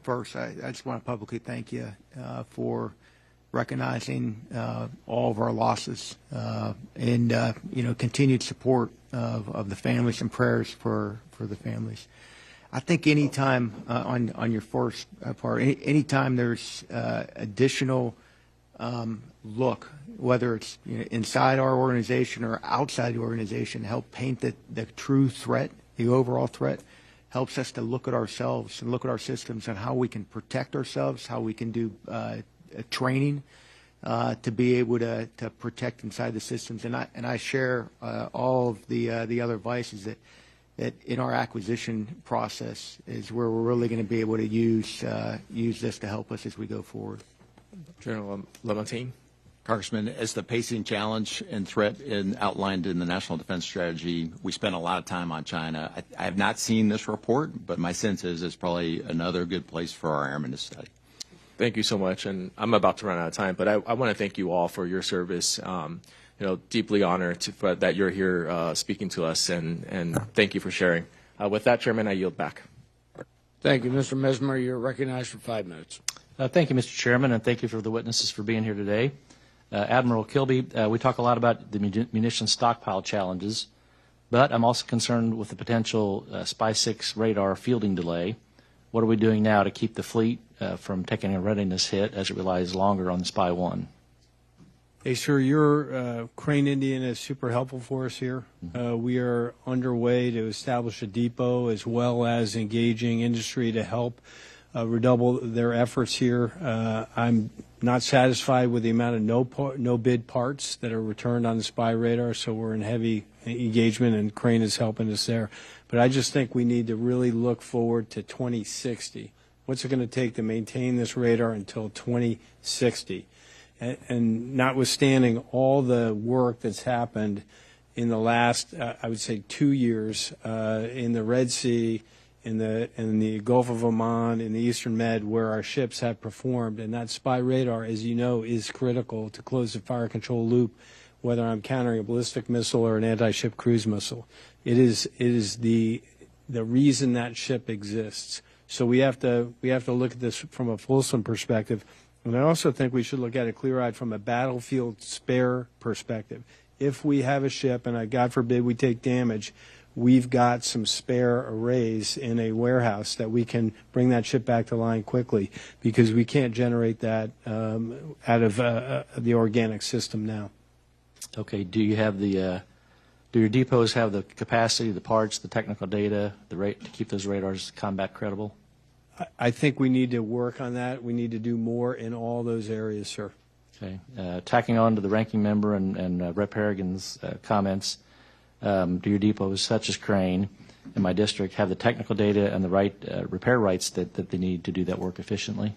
First, I just want to publicly thank you for recognizing all of our losses and continued support of the families and prayers for the families. I think anytime on your first part, anytime there's additional look, whether it's inside our organization or outside the organization, help paint the true threat, the overall threat, helps us to look at ourselves and look at our systems and how we can protect ourselves, how we can do training to be able to protect inside the systems. And I share all of the other advices that in our acquisition process is where we're really going to be able to use this to help us as we go forward. General Lamontagne. Congressman, as the pacing challenge and threat outlined in the National Defense Strategy, we spent a lot of time on China. I have not seen this report, but my sense is it's probably another good place for our airmen to study. Thank you so much, and I'm about to run out of time, but I want to thank you all for your service. Deeply honored that you're here speaking to us, and thank you for sharing. With that, Chairman, I yield back. Thank you, Mr. Mesmer. You're recognized for 5 minutes. Thank you, Mr. Chairman, and thank you for the witnesses for being here today. Admiral Kilby, we talk a lot about the munitions stockpile challenges, but I'm also concerned with the potential SPY-6 radar fielding delay. What are we doing now to keep the fleet from taking a readiness hit as it relies longer on the SPY-1? Hey, sir, your Crane Indian is super helpful for us here. We are underway to establish a depot as well as engaging industry to help redouble their efforts here. I'm not satisfied with the amount of no bid parts that are returned on the spy radar, so we're in heavy engagement, and Crane is helping us there. But I just think we need to really look forward to 2060. What's it going to take to maintain this radar until 2060? And notwithstanding all the work that's happened in the last, I would say, 2 years in the Red Sea, in the Gulf of Oman, in the Eastern Med, where our ships have performed, and that spy radar, as you know, is critical to close the fire control loop, whether I'm countering a ballistic missile or an anti-ship cruise missile. It is the reason that ship exists. So we have to look at this from a fulsome perspective, and I also think we should look at it clear-eyed from a battlefield spare perspective. If we have a ship, and God forbid we take damage, we've got some spare arrays in a warehouse that we can bring that ship back to line quickly, because we can't generate that out of the organic system now. Okay. Do your depots have the capacity, the parts, the technical data, the rate to keep those radars combat credible? I think we need to work on that. We need to do more in all those areas, sir. Okay. Tacking on to the ranking member and Rep. Harrigan's comments, do your depots, such as Crane in my district, have the technical data and the right repair rights that they need to do that work efficiently?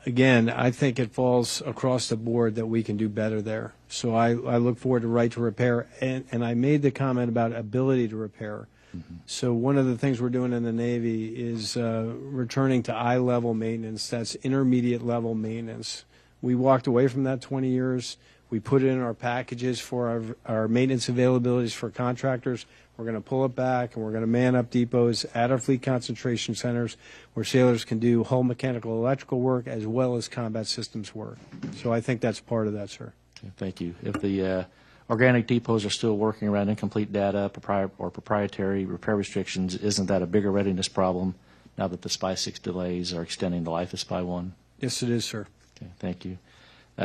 Again, I think it falls across the board that we can do better there. So I look forward to right to repair. And I made the comment about ability to repair. Mm-hmm. So one of the things we're doing in the Navy is returning to eye-level maintenance. That's intermediate-level maintenance. We walked away from that 20 years. We put it in our packages for our maintenance availabilities for contractors. We're going to pull it back, and we're going to man up depots at our fleet concentration centers where sailors can do hull mechanical electrical work as well as combat systems work. So I think that's part of that, sir. Okay, thank you. If the organic depots are still working around incomplete data or proprietary repair restrictions, isn't that a bigger readiness problem now that the Spy 6 delays are extending the life of Spy 1? Yes, it is, sir. Okay, thank you.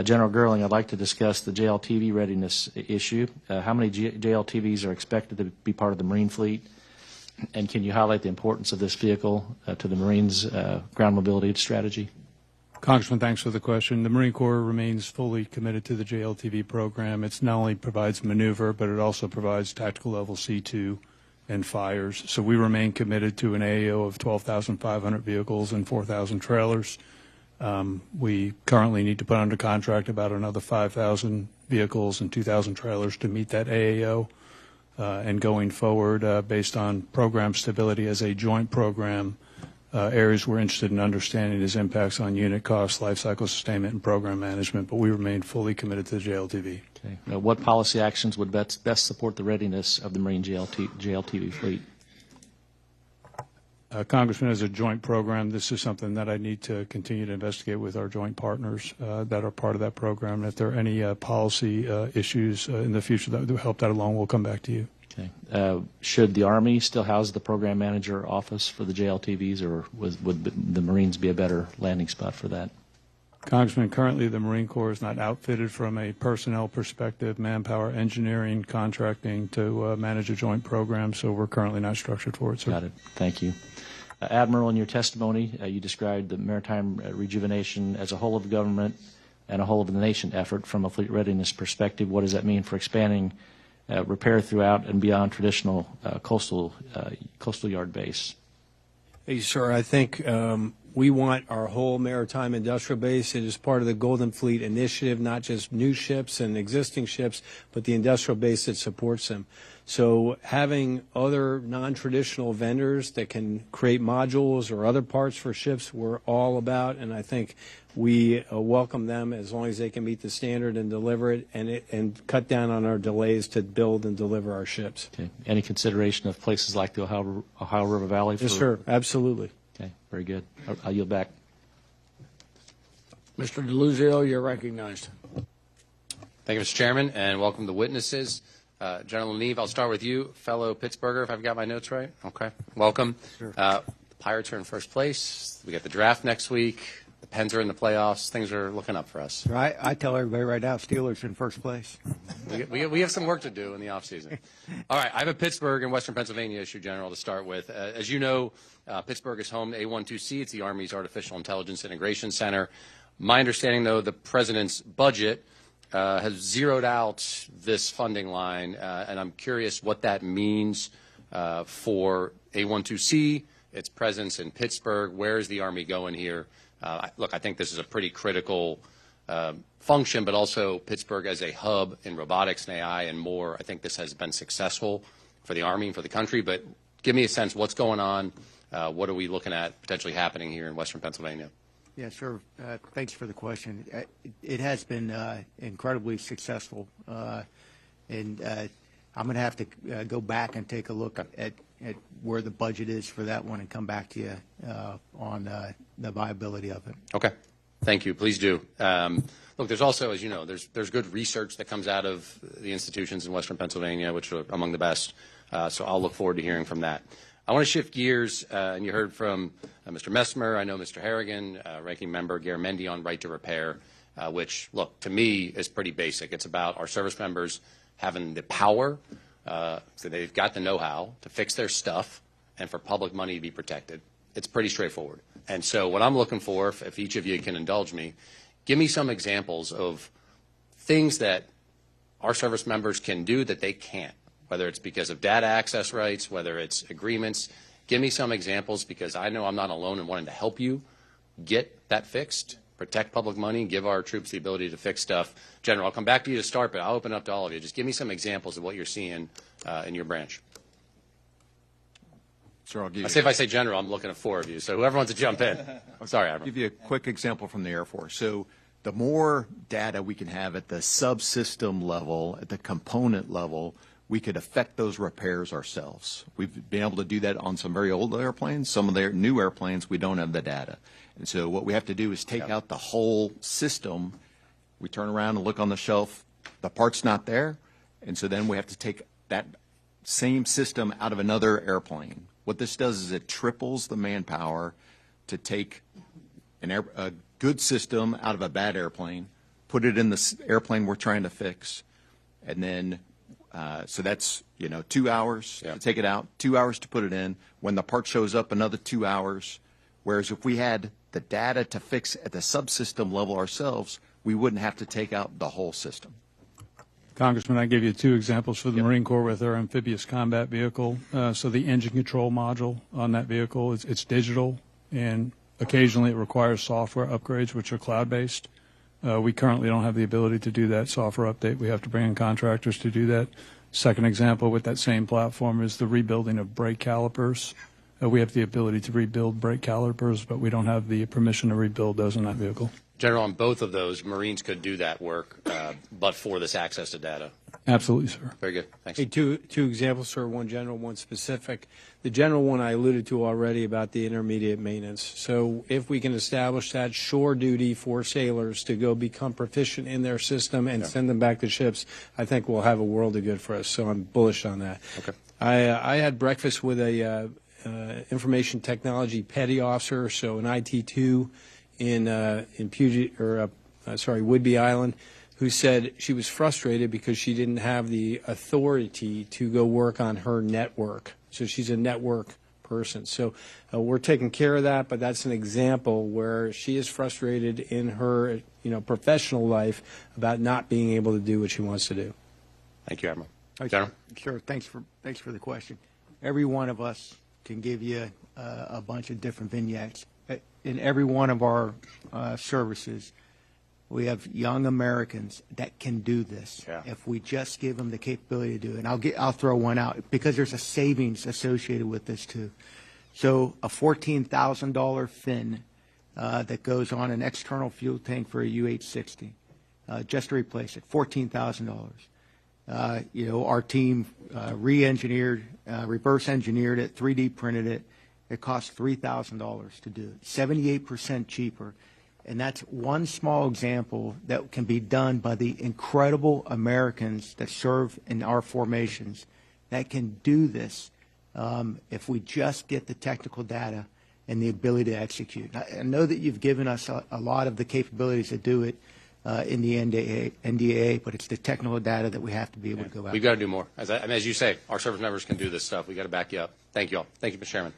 General Gering, I'd like to discuss the JLTV readiness issue. How many JLTVs are expected to be part of the Marine fleet? And can you highlight the importance of this vehicle to the Marines' ground mobility strategy? Congressman, thanks for the question. The Marine Corps remains fully committed to the JLTV program. It not only provides maneuver, but it also provides tactical level C2 and fires. So we remain committed to an AAO of 12,500 vehicles and 4,000 trailers. We currently need to put under contract about another 5,000 vehicles and 2,000 trailers to meet that AAO. And going forward, based on program stability as a joint program, areas we're interested in understanding is impacts on unit costs, life cycle sustainment, and program management, but we remain fully committed to the JLTV. Okay. Now, what policy actions would best support the readiness of the Marine JLTV fleet? Congressman, as a joint program, this is something that I need to continue to investigate with our joint partners that are part of that program. And if there are any policy issues in the future that would help that along, we'll come back to you. Okay. Should the Army still house the program manager office for the JLTVs, or would the Marines be a better landing spot for that? Congressman, currently the Marine Corps is not outfitted from a personnel perspective, manpower, engineering, contracting to manage a joint program, so we're currently not structured for it, sir. Got it. Thank you. Admiral, in your testimony, you described the maritime rejuvenation as a whole of the government and a whole of the nation effort from a fleet readiness perspective. What does that mean for expanding repair throughout and beyond traditional coastal yard base? Hey, sir, I think we want our whole maritime industrial base. It is part of the Golden Fleet Initiative, not just new ships and existing ships, but the industrial base that supports them. So having other non-traditional vendors that can create modules or other parts for ships, we're all about, and I think we welcome them as long as they can meet the standard and deliver it and cut down on our delays to build and deliver our ships. Okay. Any consideration of places like the Ohio River Valley? Yes, sir. Absolutely. Okay. Very good. I'll yield back. Mr. DeLuzio, you're recognized. Thank you, Mr. Chairman, and welcome to witnesses. General LaNeve, I'll start with you, fellow Pittsburgher, if I've got my notes right. Okay. Welcome. Sure. The Pirates are in first place. We got the draft next week. The Pens are in the playoffs. Things are looking up for us. Right. I tell everybody right now, Steelers in first place. We have some work to do in the offseason. All right, I have a Pittsburgh and Western Pennsylvania issue, General, to start with. As you know, Pittsburgh is home to A12C. It's the Army's Artificial Intelligence Integration Center. My understanding, though, the President's budget has zeroed out this funding line, and I'm curious what that means for A12C, its presence in Pittsburgh. Where is the Army going here? Look, I think this is a pretty critical function, but also Pittsburgh as a hub in robotics and AI and more. I think this has been successful for the Army and for the country, but give me a sense, what's going on? What are we looking at potentially happening here in Western Pennsylvania? Yeah, sure. Thanks for the question. It has been incredibly successful, and I'm going to have to go back and take a look at where the budget is for that one and come back to you on the viability of it. Okay. Thank you. Please do. Look, there's also, as you know, there's good research that comes out of the institutions in Western Pennsylvania, which are among the best. So I'll look forward to hearing from that. I want to shift gears, and you heard from Mr. Messmer, I know Mr. Harrigan, Ranking Member Garamendi on right to repair, which, look, to me is pretty basic. It's about our service members having the power, so they've got the know-how to fix their stuff and for public money to be protected. It's pretty straightforward. And so what I'm looking for, if each of you can indulge me, give me some examples of things that our service members can do that they can't, whether it's because of data access rights, whether it's agreements. Give me some examples, because I know I'm not alone in wanting to help you get that fixed, protect public money, give our troops the ability to fix stuff. General, I'll come back to you to start, but I'll open up to all of you. Just give me some examples of what you're seeing in your branch. Sir, I'll give you. If I say General, I'm looking at four of you, so whoever wants to jump in. Sorry, Admiral. I'll give you a quick example from the Air Force. So the more data we can have at the subsystem level, at the component level, we could affect those repairs ourselves. We've been able to do that on some very old airplanes. Some of their new airplanes, we don't have the data. And so what we have to do is take out the whole system. We turn around and look on the shelf. The part's not there. And so then we have to take that same system out of another airplane. What this does is it triples the manpower to take a good system out of a bad airplane, put it in the airplane we're trying to fix, and then so that's 2 hours to take it out, 2 hours to put it in. When the part shows up, another 2 hours. Whereas if we had the data to fix at the subsystem level ourselves, we wouldn't have to take out the whole system. Congressman, I gave you two examples for the Marine Corps with our amphibious combat vehicle. So the engine control module on that vehicle, it's digital, and occasionally it requires software upgrades, which are cloud-based. We currently don't have the ability to do that software update. We have to bring in contractors to do that. Second example with that same platform is the rebuilding of brake calipers. We have the ability to rebuild brake calipers, but we don't have the permission to rebuild those in that vehicle. General, on both of those, Marines could do that work, but for this access to data. Absolutely, sir. Very good. Thanks. Hey, two examples, sir, one general, one specific. The general one I alluded to already about the intermediate maintenance. So if we can establish that shore duty for sailors to go become proficient in their system and send them back to ships, I think we'll have a world of good for us. So I'm bullish on that. Okay. I had breakfast with a information technology petty officer, so an IT2 in Puget, or Whidbey Island, who said she was frustrated because she didn't have the authority to go work on her network. So she's a network person. So we're taking care of that, but that's an example where she is frustrated in her professional life about not being able to do what she wants to do. Thank you, Admiral. General? Sure. Thanks for the question. Every one of us can give you a bunch of different vignettes. In every one of our services, we have young Americans that can do this. Yeah. If we just give them the capability to do it. And I'll throw one out because there's a savings associated with this too. So a $14,000 fin that goes on an external fuel tank for a UH-60, just to replace it, $14,000. Our team re-engineered, reverse engineered it, 3D printed it. It costs $3,000 to do it, 78% cheaper. And that's one small example that can be done by the incredible Americans that serve in our formations that can do this if we just get the technical data and the ability to execute. I know that you've given us a lot of the capabilities to do it in the NDAA, but it's the technical data that we have to be able to go out. We've got to do more. As you say, our service members can do this stuff. We've got to back you up. Thank you all. Thank you, Mr. Chairman.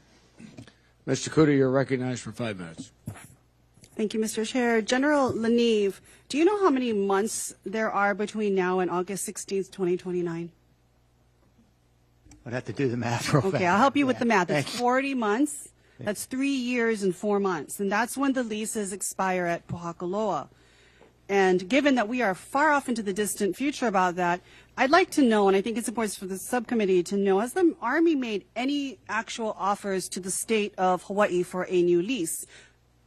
Mr. Kuda, you're recognized for 5 minutes. Thank you, Mr. Chair. General LaNeve, do you know how many months there are between now and August 16th, 2029? I'd have to do the math real fast. Okay, I'll help you with the math. Thank It's you. 40 months. That's 3 years and 4 months. And that's when the leases expire at Pohakaloa. And given that we are far off into the distant future about that, I'd like to know, and I think it's important for the subcommittee to know, has the Army made any actual offers to the state of Hawaii for a new lease?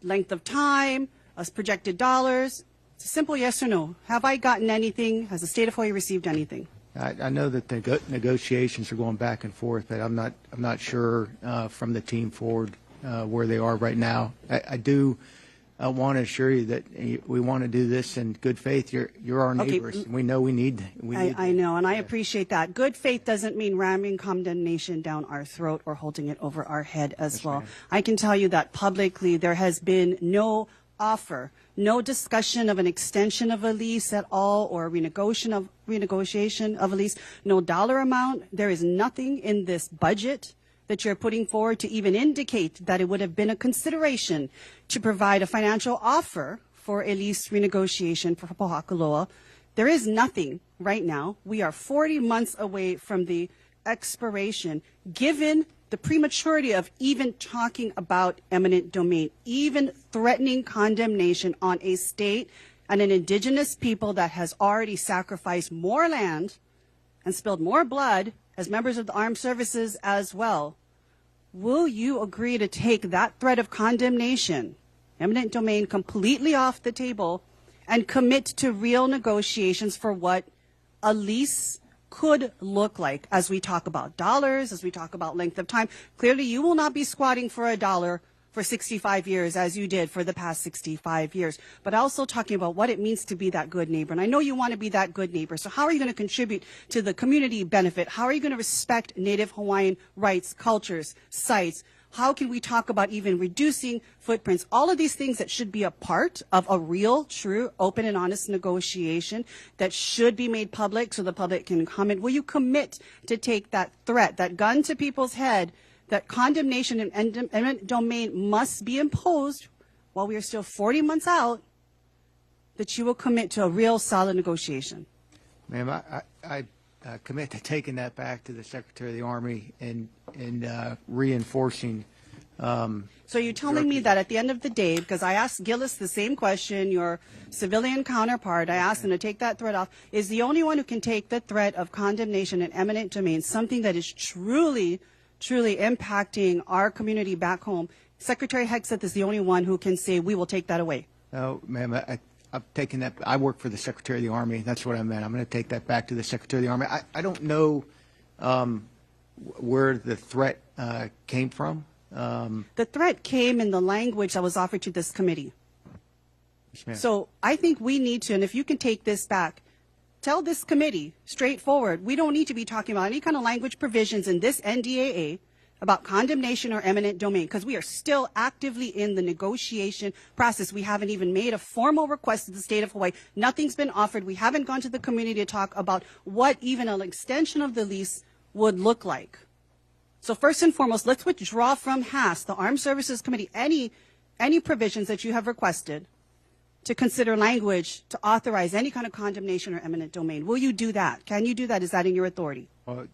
Length of time, projected dollars? It's a simple yes or no. Have I gotten anything? Has the state of Hawaii received anything? I know that the negotiations are going back and forth, but I'm not sure from the team forward where they are right now. I do want to assure you that we want to do this in good faith. You're our neighbors. Okay. And we know we need. I know, and I appreciate that. Good faith doesn't mean ramming condemnation down our throat or holding it over our head as well. I can tell you that publicly there has been no offer, no discussion of an extension of a lease at all or a renegotiation of a lease, no dollar amount. There is nothing in this budget that you're putting forward to even indicate that it would have been a consideration to provide a financial offer for a lease renegotiation for Pohakaloa. There is nothing right now. We are 40 months away from the expiration, given the prematurity of even talking about eminent domain, even threatening condemnation on a state and an indigenous people that has already sacrificed more land and spilled more blood as members of the armed services as well. Will you agree to take that threat of condemnation, eminent domain, completely off the table and commit to real negotiations for what a lease could look like as we talk about dollars, as we talk about length of time? Clearly, you will not be squatting for $1 for 65 years as you did for the past 65 years, but also talking about what it means to be that good neighbor. And I know you want to be that good neighbor. So how are you going to contribute to the community benefit? How are you going to respect Native Hawaiian rights, cultures, sites? How can we talk about even reducing footprints? All of these things that should be a part of a real, true, open and honest negotiation that should be made public so the public can comment. Will you commit to take that threat, that gun to people's head, that condemnation and eminent domain must be imposed while we are still 40 months out, that you will commit to a real solid negotiation? Ma'am, I commit to taking that back to the Secretary of the Army and reinforcing. So you're telling me that at the end of the day, because I asked Gillis the same question, your civilian counterpart, I asked him to take that threat off, is the only one who can take the threat of condemnation and eminent domain, something that is truly impacting our community back home. Secretary Hegseth is the only one who can say we will take that away. No, ma'am, I'm taking that. I work for the Secretary of the Army. That's what I meant. I'm going to take that back to the Secretary of the Army. I don't know where the threat came from. The threat came in the language that was offered to this committee. Yes, ma'am. So I think we need to, and if you can take this back, tell this committee straightforward, we don't need to be talking about any kind of language provisions in this NDAA about condemnation or eminent domain, because we are still actively in the negotiation process. We haven't even made a formal request to the state of Hawaii. Nothing's been offered. We haven't gone to the community to talk about what even an extension of the lease would look like. So first and foremost, let's withdraw from HAS, the Armed Services Committee, any provisions that you have requested to consider language to authorize any kind of condemnation or eminent domain. Will you do that? Can you do that? Is that in your authority? Well,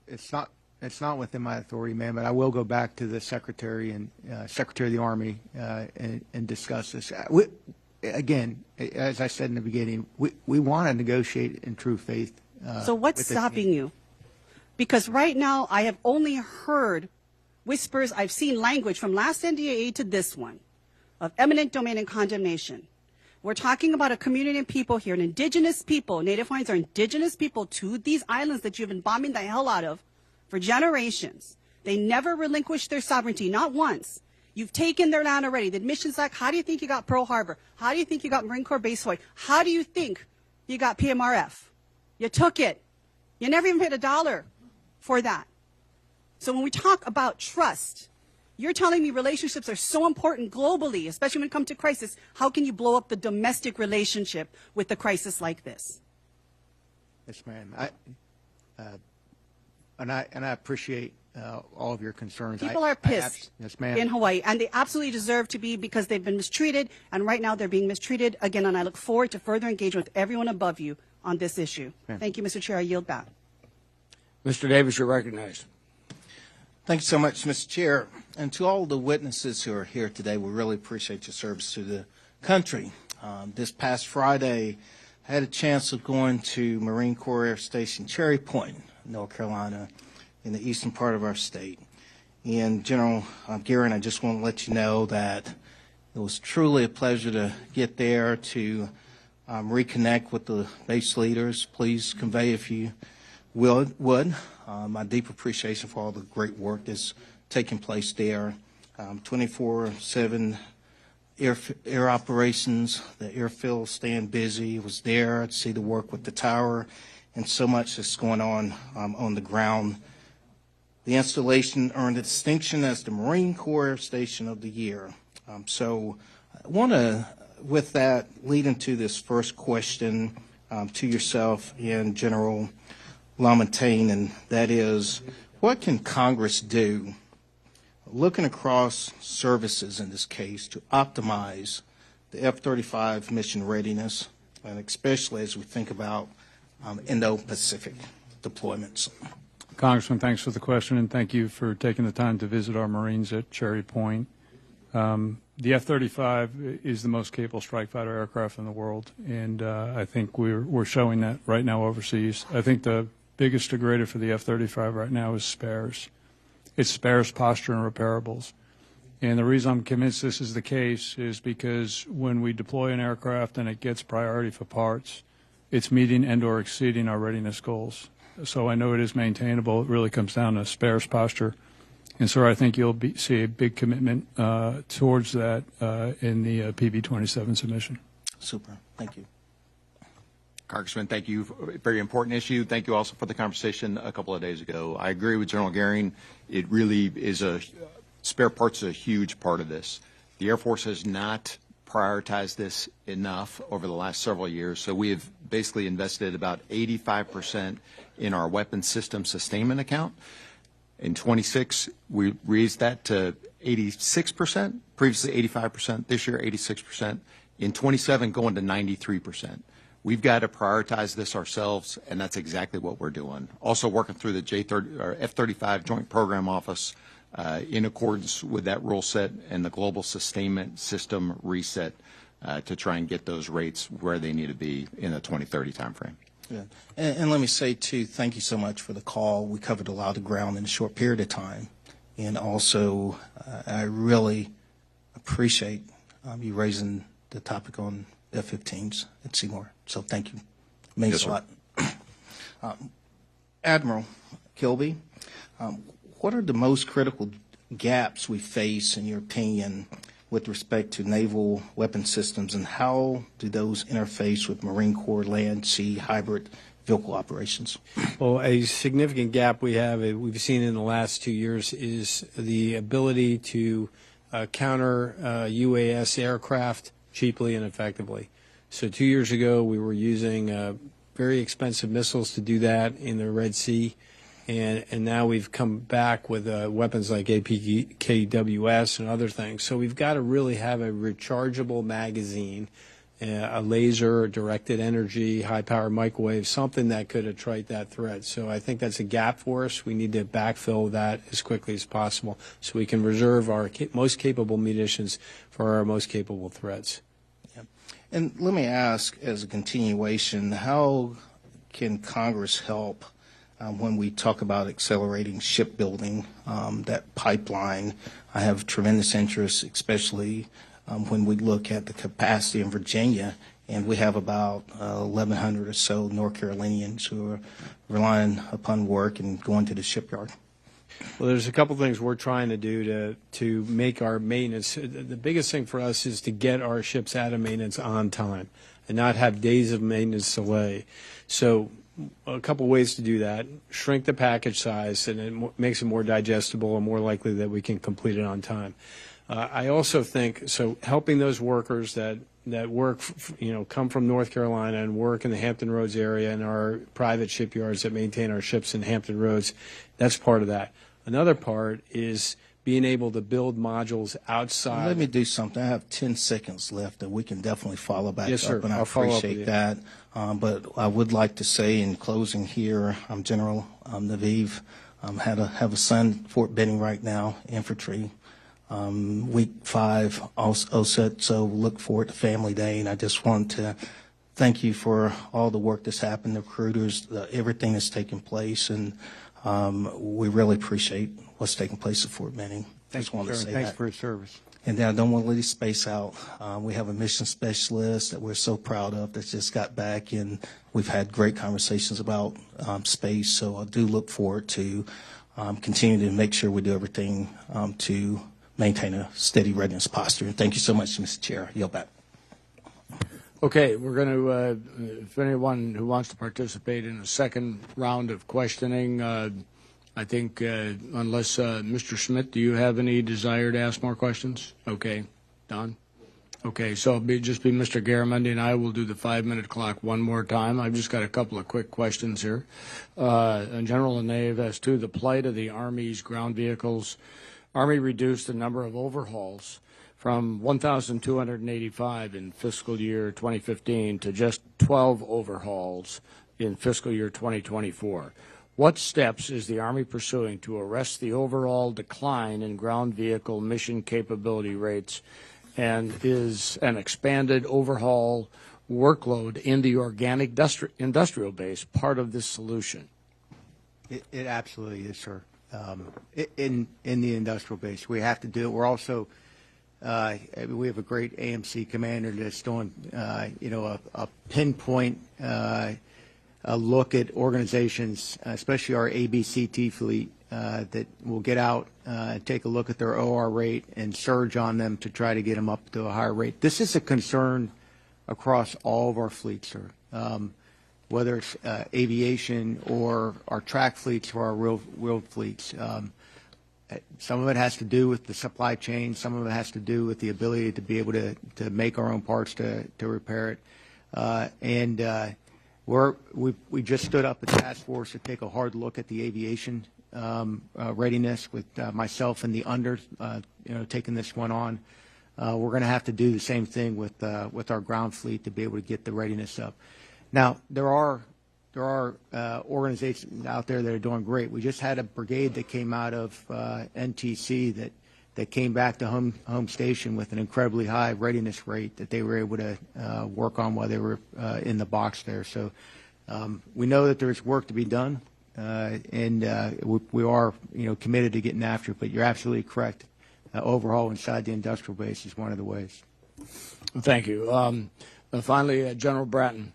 it's not within my authority, ma'am, but I will go back to the Secretary and Secretary of the Army and discuss this. Again, as I said in the beginning, we want to negotiate in true faith. So what's stopping you? Because right now I have only heard whispers. I've seen language from last NDAA to this one of eminent domain and condemnation. We're talking about a community of people here, an indigenous people. Native Hawaiians are indigenous people to these islands that you've been bombing the hell out of for generations. They never relinquished their sovereignty, not once. You've taken their land already. The Admissions Act, how do you think you got Pearl Harbor? How do you think you got Marine Corps Base Hawaii? How do you think you got PMRF? You took it. You never even paid $1 for that. So when we talk about trust, You're telling me relationships are so important globally, especially when it comes to crisis. How can you blow up the domestic relationship with a crisis like this? Yes, ma'am. I appreciate all of your concerns. People are pissed yes, ma'am. in Hawaii, and they absolutely deserve to be, because they've been mistreated, and right now they're being mistreated again, and I look forward to further engagement with everyone above you on this issue. Thank you, Mr. Chair. I yield back. Mr. Davis, you're recognized. Thank you so much, Mr. Chair. And to all the witnesses who are here today, we really appreciate your service to the country. This past Friday, I had a chance of going to Marine Corps Air Station Cherry Point, North Carolina, in the eastern part of our state. And General Gering, I just want to let you know that it was truly a pleasure to get there to reconnect with the base leaders. Please convey, if you would, my deep appreciation for all the great work that's taking place there. 24/7 air operations, the airfield staying busy. Was there to see the work with the tower and so much that's going on the ground. The installation earned a distinction as the Marine Corps Air Station of the Year. So I want to, with that, lead into this first question to yourself and General LaMontagne, and that is, what can Congress do, looking across services in this case, to optimize the F-35 mission readiness, and especially as we think about Indo-Pacific deployments? Congressman, thanks for the question, and thank you for taking the time to visit our Marines at Cherry Point. The F-35 is the most capable strike fighter aircraft in the world, and I think we're showing that right now overseas. I think the biggest degrader for the F-35 right now is spares. It's spares, posture, and repairables. And the reason I'm convinced this is the case is because when we deploy an aircraft and it gets priority for parts, it's meeting and or exceeding our readiness goals. So I know it is maintainable. It really comes down to spares, posture. And so I think you'll see a big commitment towards that in the PB-27 submission. Super. Thank you. Congressman, thank you. Very important issue. Thank you also for the conversation a couple of days ago. I agree with General Gering. It really is spare parts is a huge part of this. The Air Force has not prioritized this enough over the last several years. So we have basically invested about 85% in our weapons system sustainment account. In 26, we raised that to 86%, previously 85%, this year 86%. In 27, going to 93%. We've got to prioritize this ourselves, and that's exactly what we're doing. Also working through the F-35 Joint Program Office in accordance with that rule set and the global sustainment system reset to try and get those rates where they need to be in the 2030 timeframe. Yeah. And let me say, too, thank you so much for the call. We covered a lot of ground in a short period of time. And also, I really appreciate you raising the topic on F-15s at Seymour. So thank you. It means a lot. Admiral Kilby, what are the most critical gaps we face, in your opinion, with respect to naval weapon systems, and how do those interface with Marine Corps land, sea, hybrid vehicle operations? Well, a significant gap we've seen in the last 2 years is the ability to counter UAS aircraft cheaply and effectively. So 2 years ago, we were using very expensive missiles to do that in the Red Sea. And now we've come back with weapons like APKWS and other things. So we've got to really have a rechargeable magazine, a laser, directed energy, high-power microwave, something that could attrite that threat. So I think that's a gap for us. We need to backfill that as quickly as possible so we can reserve our most capable munitions for our most capable threats. Yeah. And let me ask, as a continuation, how can Congress help when we talk about accelerating shipbuilding, that pipeline? I have tremendous interest, especially when we look at the capacity in Virginia, and we have about 1,100 or so North Carolinians who are relying upon work and going to the shipyard. Well, there's a couple things we're trying to do to make our maintenance. The biggest thing for us is to get our ships out of maintenance on time and not have days of maintenance delay. So a couple ways to do that. Shrink the package size, and it makes it more digestible and more likely that we can complete it on time. I also think, so helping those workers that work, come from North Carolina and work in the Hampton Roads area and our private shipyards that maintain our ships in Hampton Roads, that's part of that. Another part is being able to build modules outside. Let me do something. I have 10 seconds left, and we can definitely follow back Yes, sir. up, and I I'll follow up with appreciate you. that. But I would like to say in closing here, General LaNeve, have a son, Fort Benning right now, infantry. Week 5, OSINT, so look forward to Family Day, and I just want to thank you for all the work that's happened, the recruiters, everything that's taken place, and we really appreciate what's taking place at Fort Benning. Thanks for your service. And then I don't want to leave space out. We have a mission specialist that we're so proud of that just got back, and we've had great conversations about space, so I do look forward to continuing to make sure we do everything to maintain a steady readiness posture. And thank you so much, Mr. Chair. I yield back. Okay, we're going to, if anyone who wants to participate in a second round of questioning, I think unless Mr. Schmidt, do you have any desire to ask more questions? Okay, Don? Okay, so it'll just be Mr. Garamendi and I will do the 5-minute clock one more time. I've just got a couple of quick questions here. General LaNeve, as to the plight of the Army's ground vehicles, Army reduced the number of overhauls from 1,285 in fiscal year 2015 to just 12 overhauls in fiscal year 2024. What steps is the Army pursuing to arrest the overall decline in ground vehicle mission capability rates, and is an expanded overhaul workload in the organic industrial base part of this solution? It absolutely is, sir. In the industrial base, we have to do it. We're also we have a great AMC commander that's doing a pinpoint a look at organizations, especially our ABCT fleet, that will get out and take a look at their OR rate and surge on them to try to get them up to a higher rate. This is a concern across all of our fleets, sir. Whether it's aviation or our track fleets or our wheeled fleets. Some of it has to do with the supply chain. Some of it has to do with the ability to be able to make our own parts to repair it. We just stood up a task force to take a hard look at the aviation readiness with myself and the unders, taking this one on. We're going to have to do the same thing with our ground fleet to be able to get the readiness up. Now, there are organizations out there that are doing great. We just had a brigade that came out of NTC that came back to home station with an incredibly high readiness rate that they were able to work on while they were in the box there. So we know that there's work to be done, and we are committed to getting after it. But you're absolutely correct. Overhaul inside the industrial base is one of the ways. Thank you. Finally, General Bratton.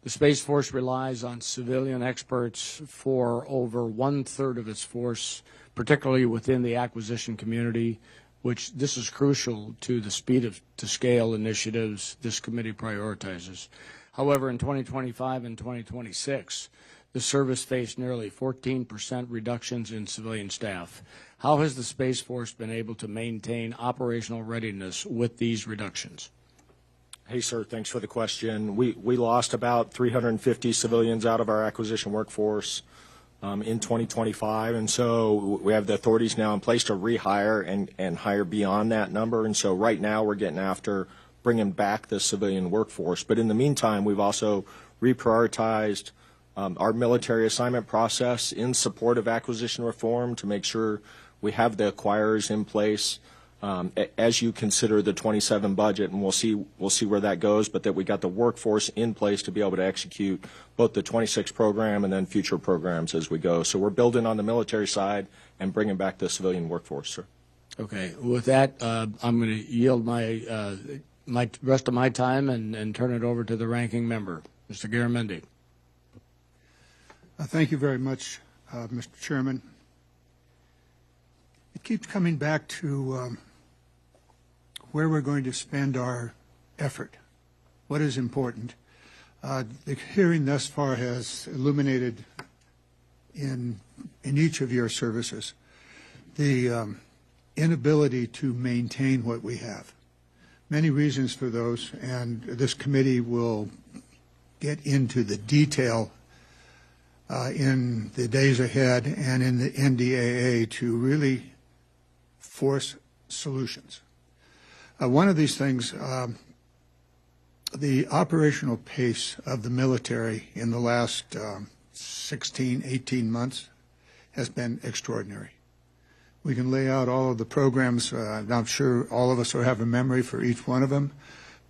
The Space Force relies on civilian experts for over 1/3 of its force, particularly within the acquisition community, which this is crucial to the speed to scale initiatives this committee prioritizes. However, in 2025 and 2026, the service faced nearly 14% reductions in civilian staff. How has the Space Force been able to maintain operational readiness with these reductions? Hey, sir, thanks for the question. We lost about 350 civilians out of our acquisition workforce in 2025, and so we have the authorities now in place to rehire and hire beyond that number. And so right now we're getting after bringing back the civilian workforce. But in the meantime, we've also reprioritized our military assignment process in support of acquisition reform to make sure we have the acquirers in place as you consider the 27 budget, and we'll see where that goes, but that we got the workforce in place to be able to execute both the 26 program and then future programs as we go. So we're building on the military side and bringing back the civilian workforce, sir. Okay. With that, I'm going to yield my rest of my time and turn it over to the ranking member, Mr. Garamendi. Thank you very much, Mr. Chairman. It keeps coming back to where we're going to spend our effort, what is important. The hearing thus far has illuminated in each of your services the inability to maintain what we have. Many reasons for those, and this committee will get into the detail in the days ahead and in the NDAA to really force solutions. One of these things, the operational pace of the military in the last 16, 18 months has been extraordinary. We can lay out all of the programs. I'm sure all of us will have a memory for each one of them,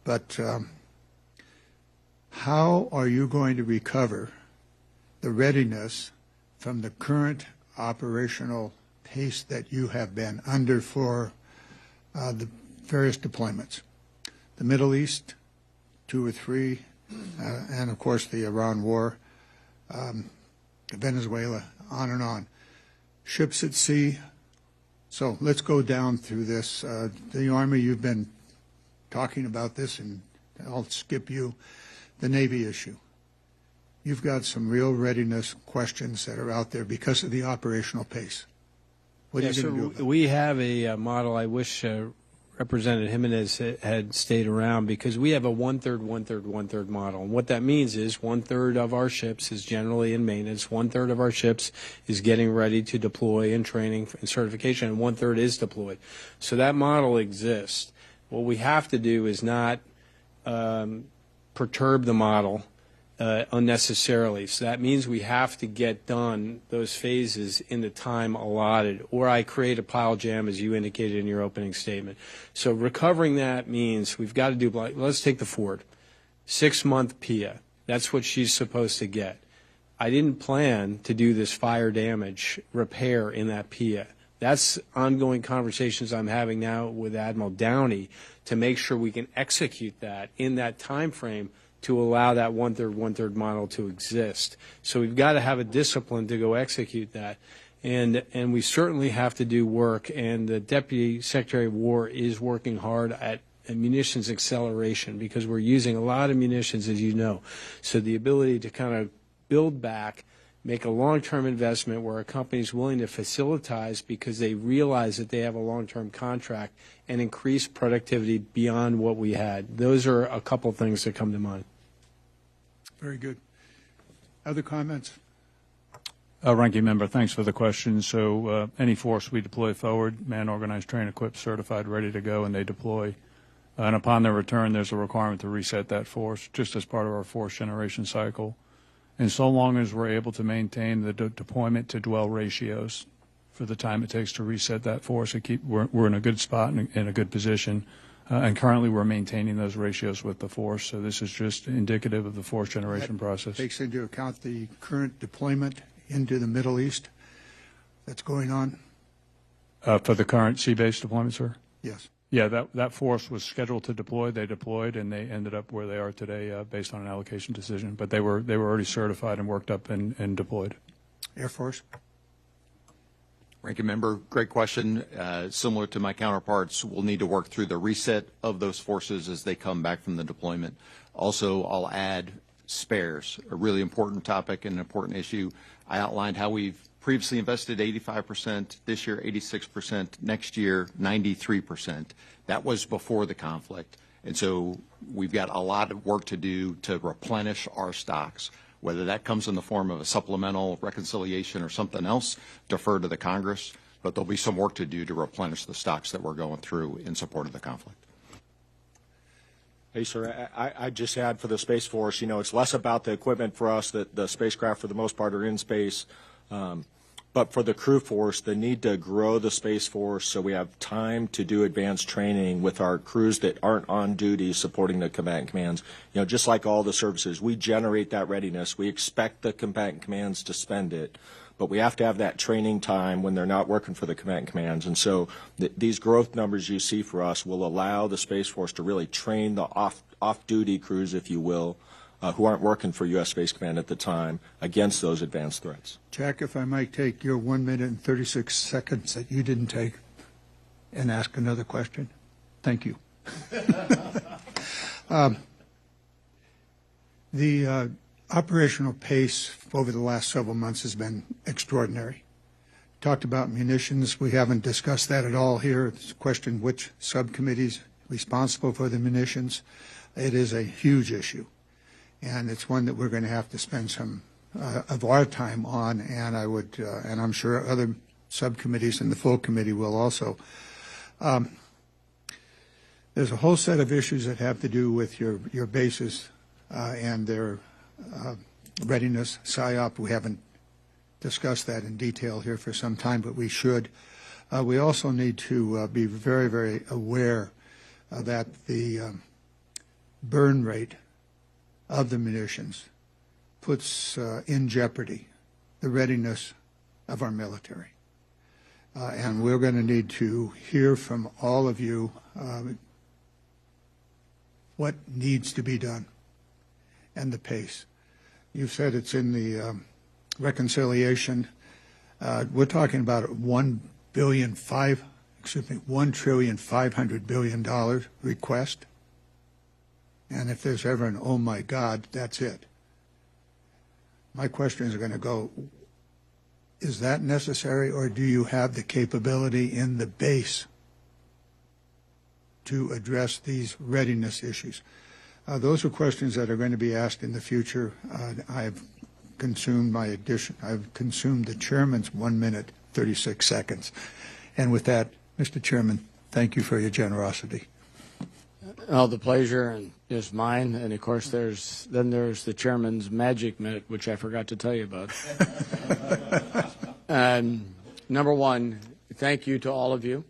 but how are you going to recover the readiness from the current operational pace that you have been under for the various deployments? The Middle East, 2 or 3, and of course the Iran war, Venezuela, on and on. Ships at sea. So let's go down through this. The Army, you've been talking about this, and I'll skip you. The Navy issue. You've got some real readiness questions that are out there because of the operational pace. What are you going to do about it? We have a model. I wish Representative Jimenez had stayed around, because we have a 1/3, 1/3, 1/3 model. And what that means is 1/3 of our ships is generally in maintenance, 1/3 of our ships is getting ready to deploy in training and certification, and 1/3 is deployed. So that model exists. What we have to do is not perturb the model unnecessarily. So that means we have to get done those phases in the time allotted, or I create a pile jam, as you indicated in your opening statement. So recovering that means we've got to do, let's take the Ford, 6-month PIA. That's what she's supposed to get. I didn't plan to do this fire damage repair in that PIA. That's ongoing conversations I'm having now with Admiral Downey to make sure we can execute that in that time frame to allow that 1/3, 1/3 model to exist. So we've got to have a discipline to go execute that. And we certainly have to do work, and the Deputy Secretary of War is working hard at munitions acceleration, because we're using a lot of munitions, as you know. So the ability to kind of build back, make a long-term investment where a company is willing to facilitize because they realize that they have a long-term contract, and increase productivity beyond what we had. Those are a couple things that come to mind. Very good. Other comments? Ranking Member, thanks for the question. So any force we deploy forward, man, organized, trained, equipped, certified, ready to go, and they deploy. And upon their return, there's a requirement to reset that force, just as part of our force generation cycle. And so long as we're able to maintain the deployment to dwell ratios for the time it takes to reset that force, we're in a good spot and in a good position. And currently we're maintaining those ratios with the force. So this is just indicative of the force generation process. Takes into account the current deployment into the Middle East that's going on? For the current sea-based deployment, sir? Yes. Yeah, that force was scheduled to deploy. They deployed, and they ended up where they are today based on an allocation decision. But they were already certified and worked up and deployed. Air Force. Ranking Member, great question. Similar to my counterparts, we'll need to work through the reset of those forces as they come back from the deployment. Also, I'll add spares, a really important topic and an important issue. I outlined how we've previously invested 85%, this year 86%, next year 93%. That was before the conflict. And so we've got a lot of work to do to replenish our stocks. Whether that comes in the form of a supplemental reconciliation or something else, defer to the Congress, but there'll be some work to do to replenish the stocks that we're going through in support of the conflict. Hey, sir, I just add for the Space Force, it's less about the equipment for us, that the spacecraft for the most part are in space. But for the crew force, the need to grow the Space Force so we have time to do advanced training with our crews that aren't on duty supporting the combatant commands. Just like all the services, we generate that readiness. We expect the combatant commands to spend it, but we have to have that training time when they're not working for the combatant commands. And so these growth numbers you see for us will allow the Space Force to really train the off-duty crews, if you will, who aren't working for U.S. Space Command at the time against those advanced threats. Jack, if I might take your 1 minute and 36 seconds that you didn't take and ask another question. Thank you. The operational pace over the last several months has been extraordinary. Talked about munitions. We haven't discussed that at all here. It's a question which subcommittee's responsible for the munitions. It is a huge issue, and it's one that we're going to have to spend some of our time on, and and I'm sure other subcommittees and the full committee will also. There's a whole set of issues that have to do with your bases and their readiness, PSYOP. We haven't discussed that in detail here for some time, but we should. We also need to be very, very aware that the burn rate of the munitions puts in jeopardy the readiness of our military. And we're going to need to hear from all of you what needs to be done and the pace. You've said it's in the reconciliation. We're talking about $1,500 billion request. And if there's ever an oh my God, that's it. My questions are going to go, is that necessary, or do you have the capability in the base to address these readiness issues? Those are questions that are going to be asked in the future. I've consumed I've consumed the chairman's 1 minute, 36 seconds. And with that, Mr. Chairman, thank you for your generosity. Oh, the pleasure is mine. And of course, there's the chairman's magic minute, which I forgot to tell you about. Number one, thank you to all of you.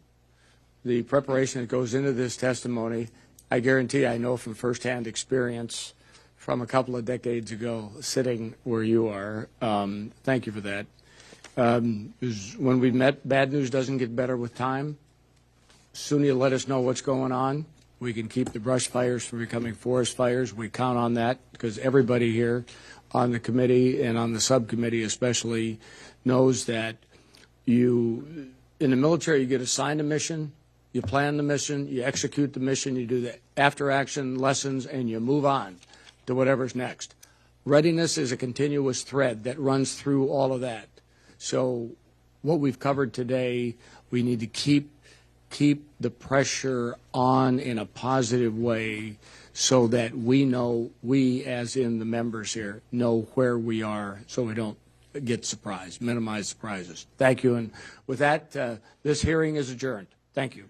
The preparation that goes into this testimony, I guarantee I know from firsthand experience from a couple of decades ago, sitting where you are. Thank you for that. When we met, bad news doesn't get better with time. Soon you let us know what's going on. We can keep the brush fires from becoming forest fires. We count on that because everybody here on the committee and on the subcommittee especially knows that in the military, you get assigned a mission, you plan the mission, you execute the mission, you do the after-action lessons, and you move on to whatever's next. Readiness is a continuous thread that runs through all of that. So what we've covered today, we need to keep the pressure on in a positive way so that we as in the members here, know where we are so we don't get surprised, minimize surprises. Thank you. And with that, this hearing is adjourned. Thank you.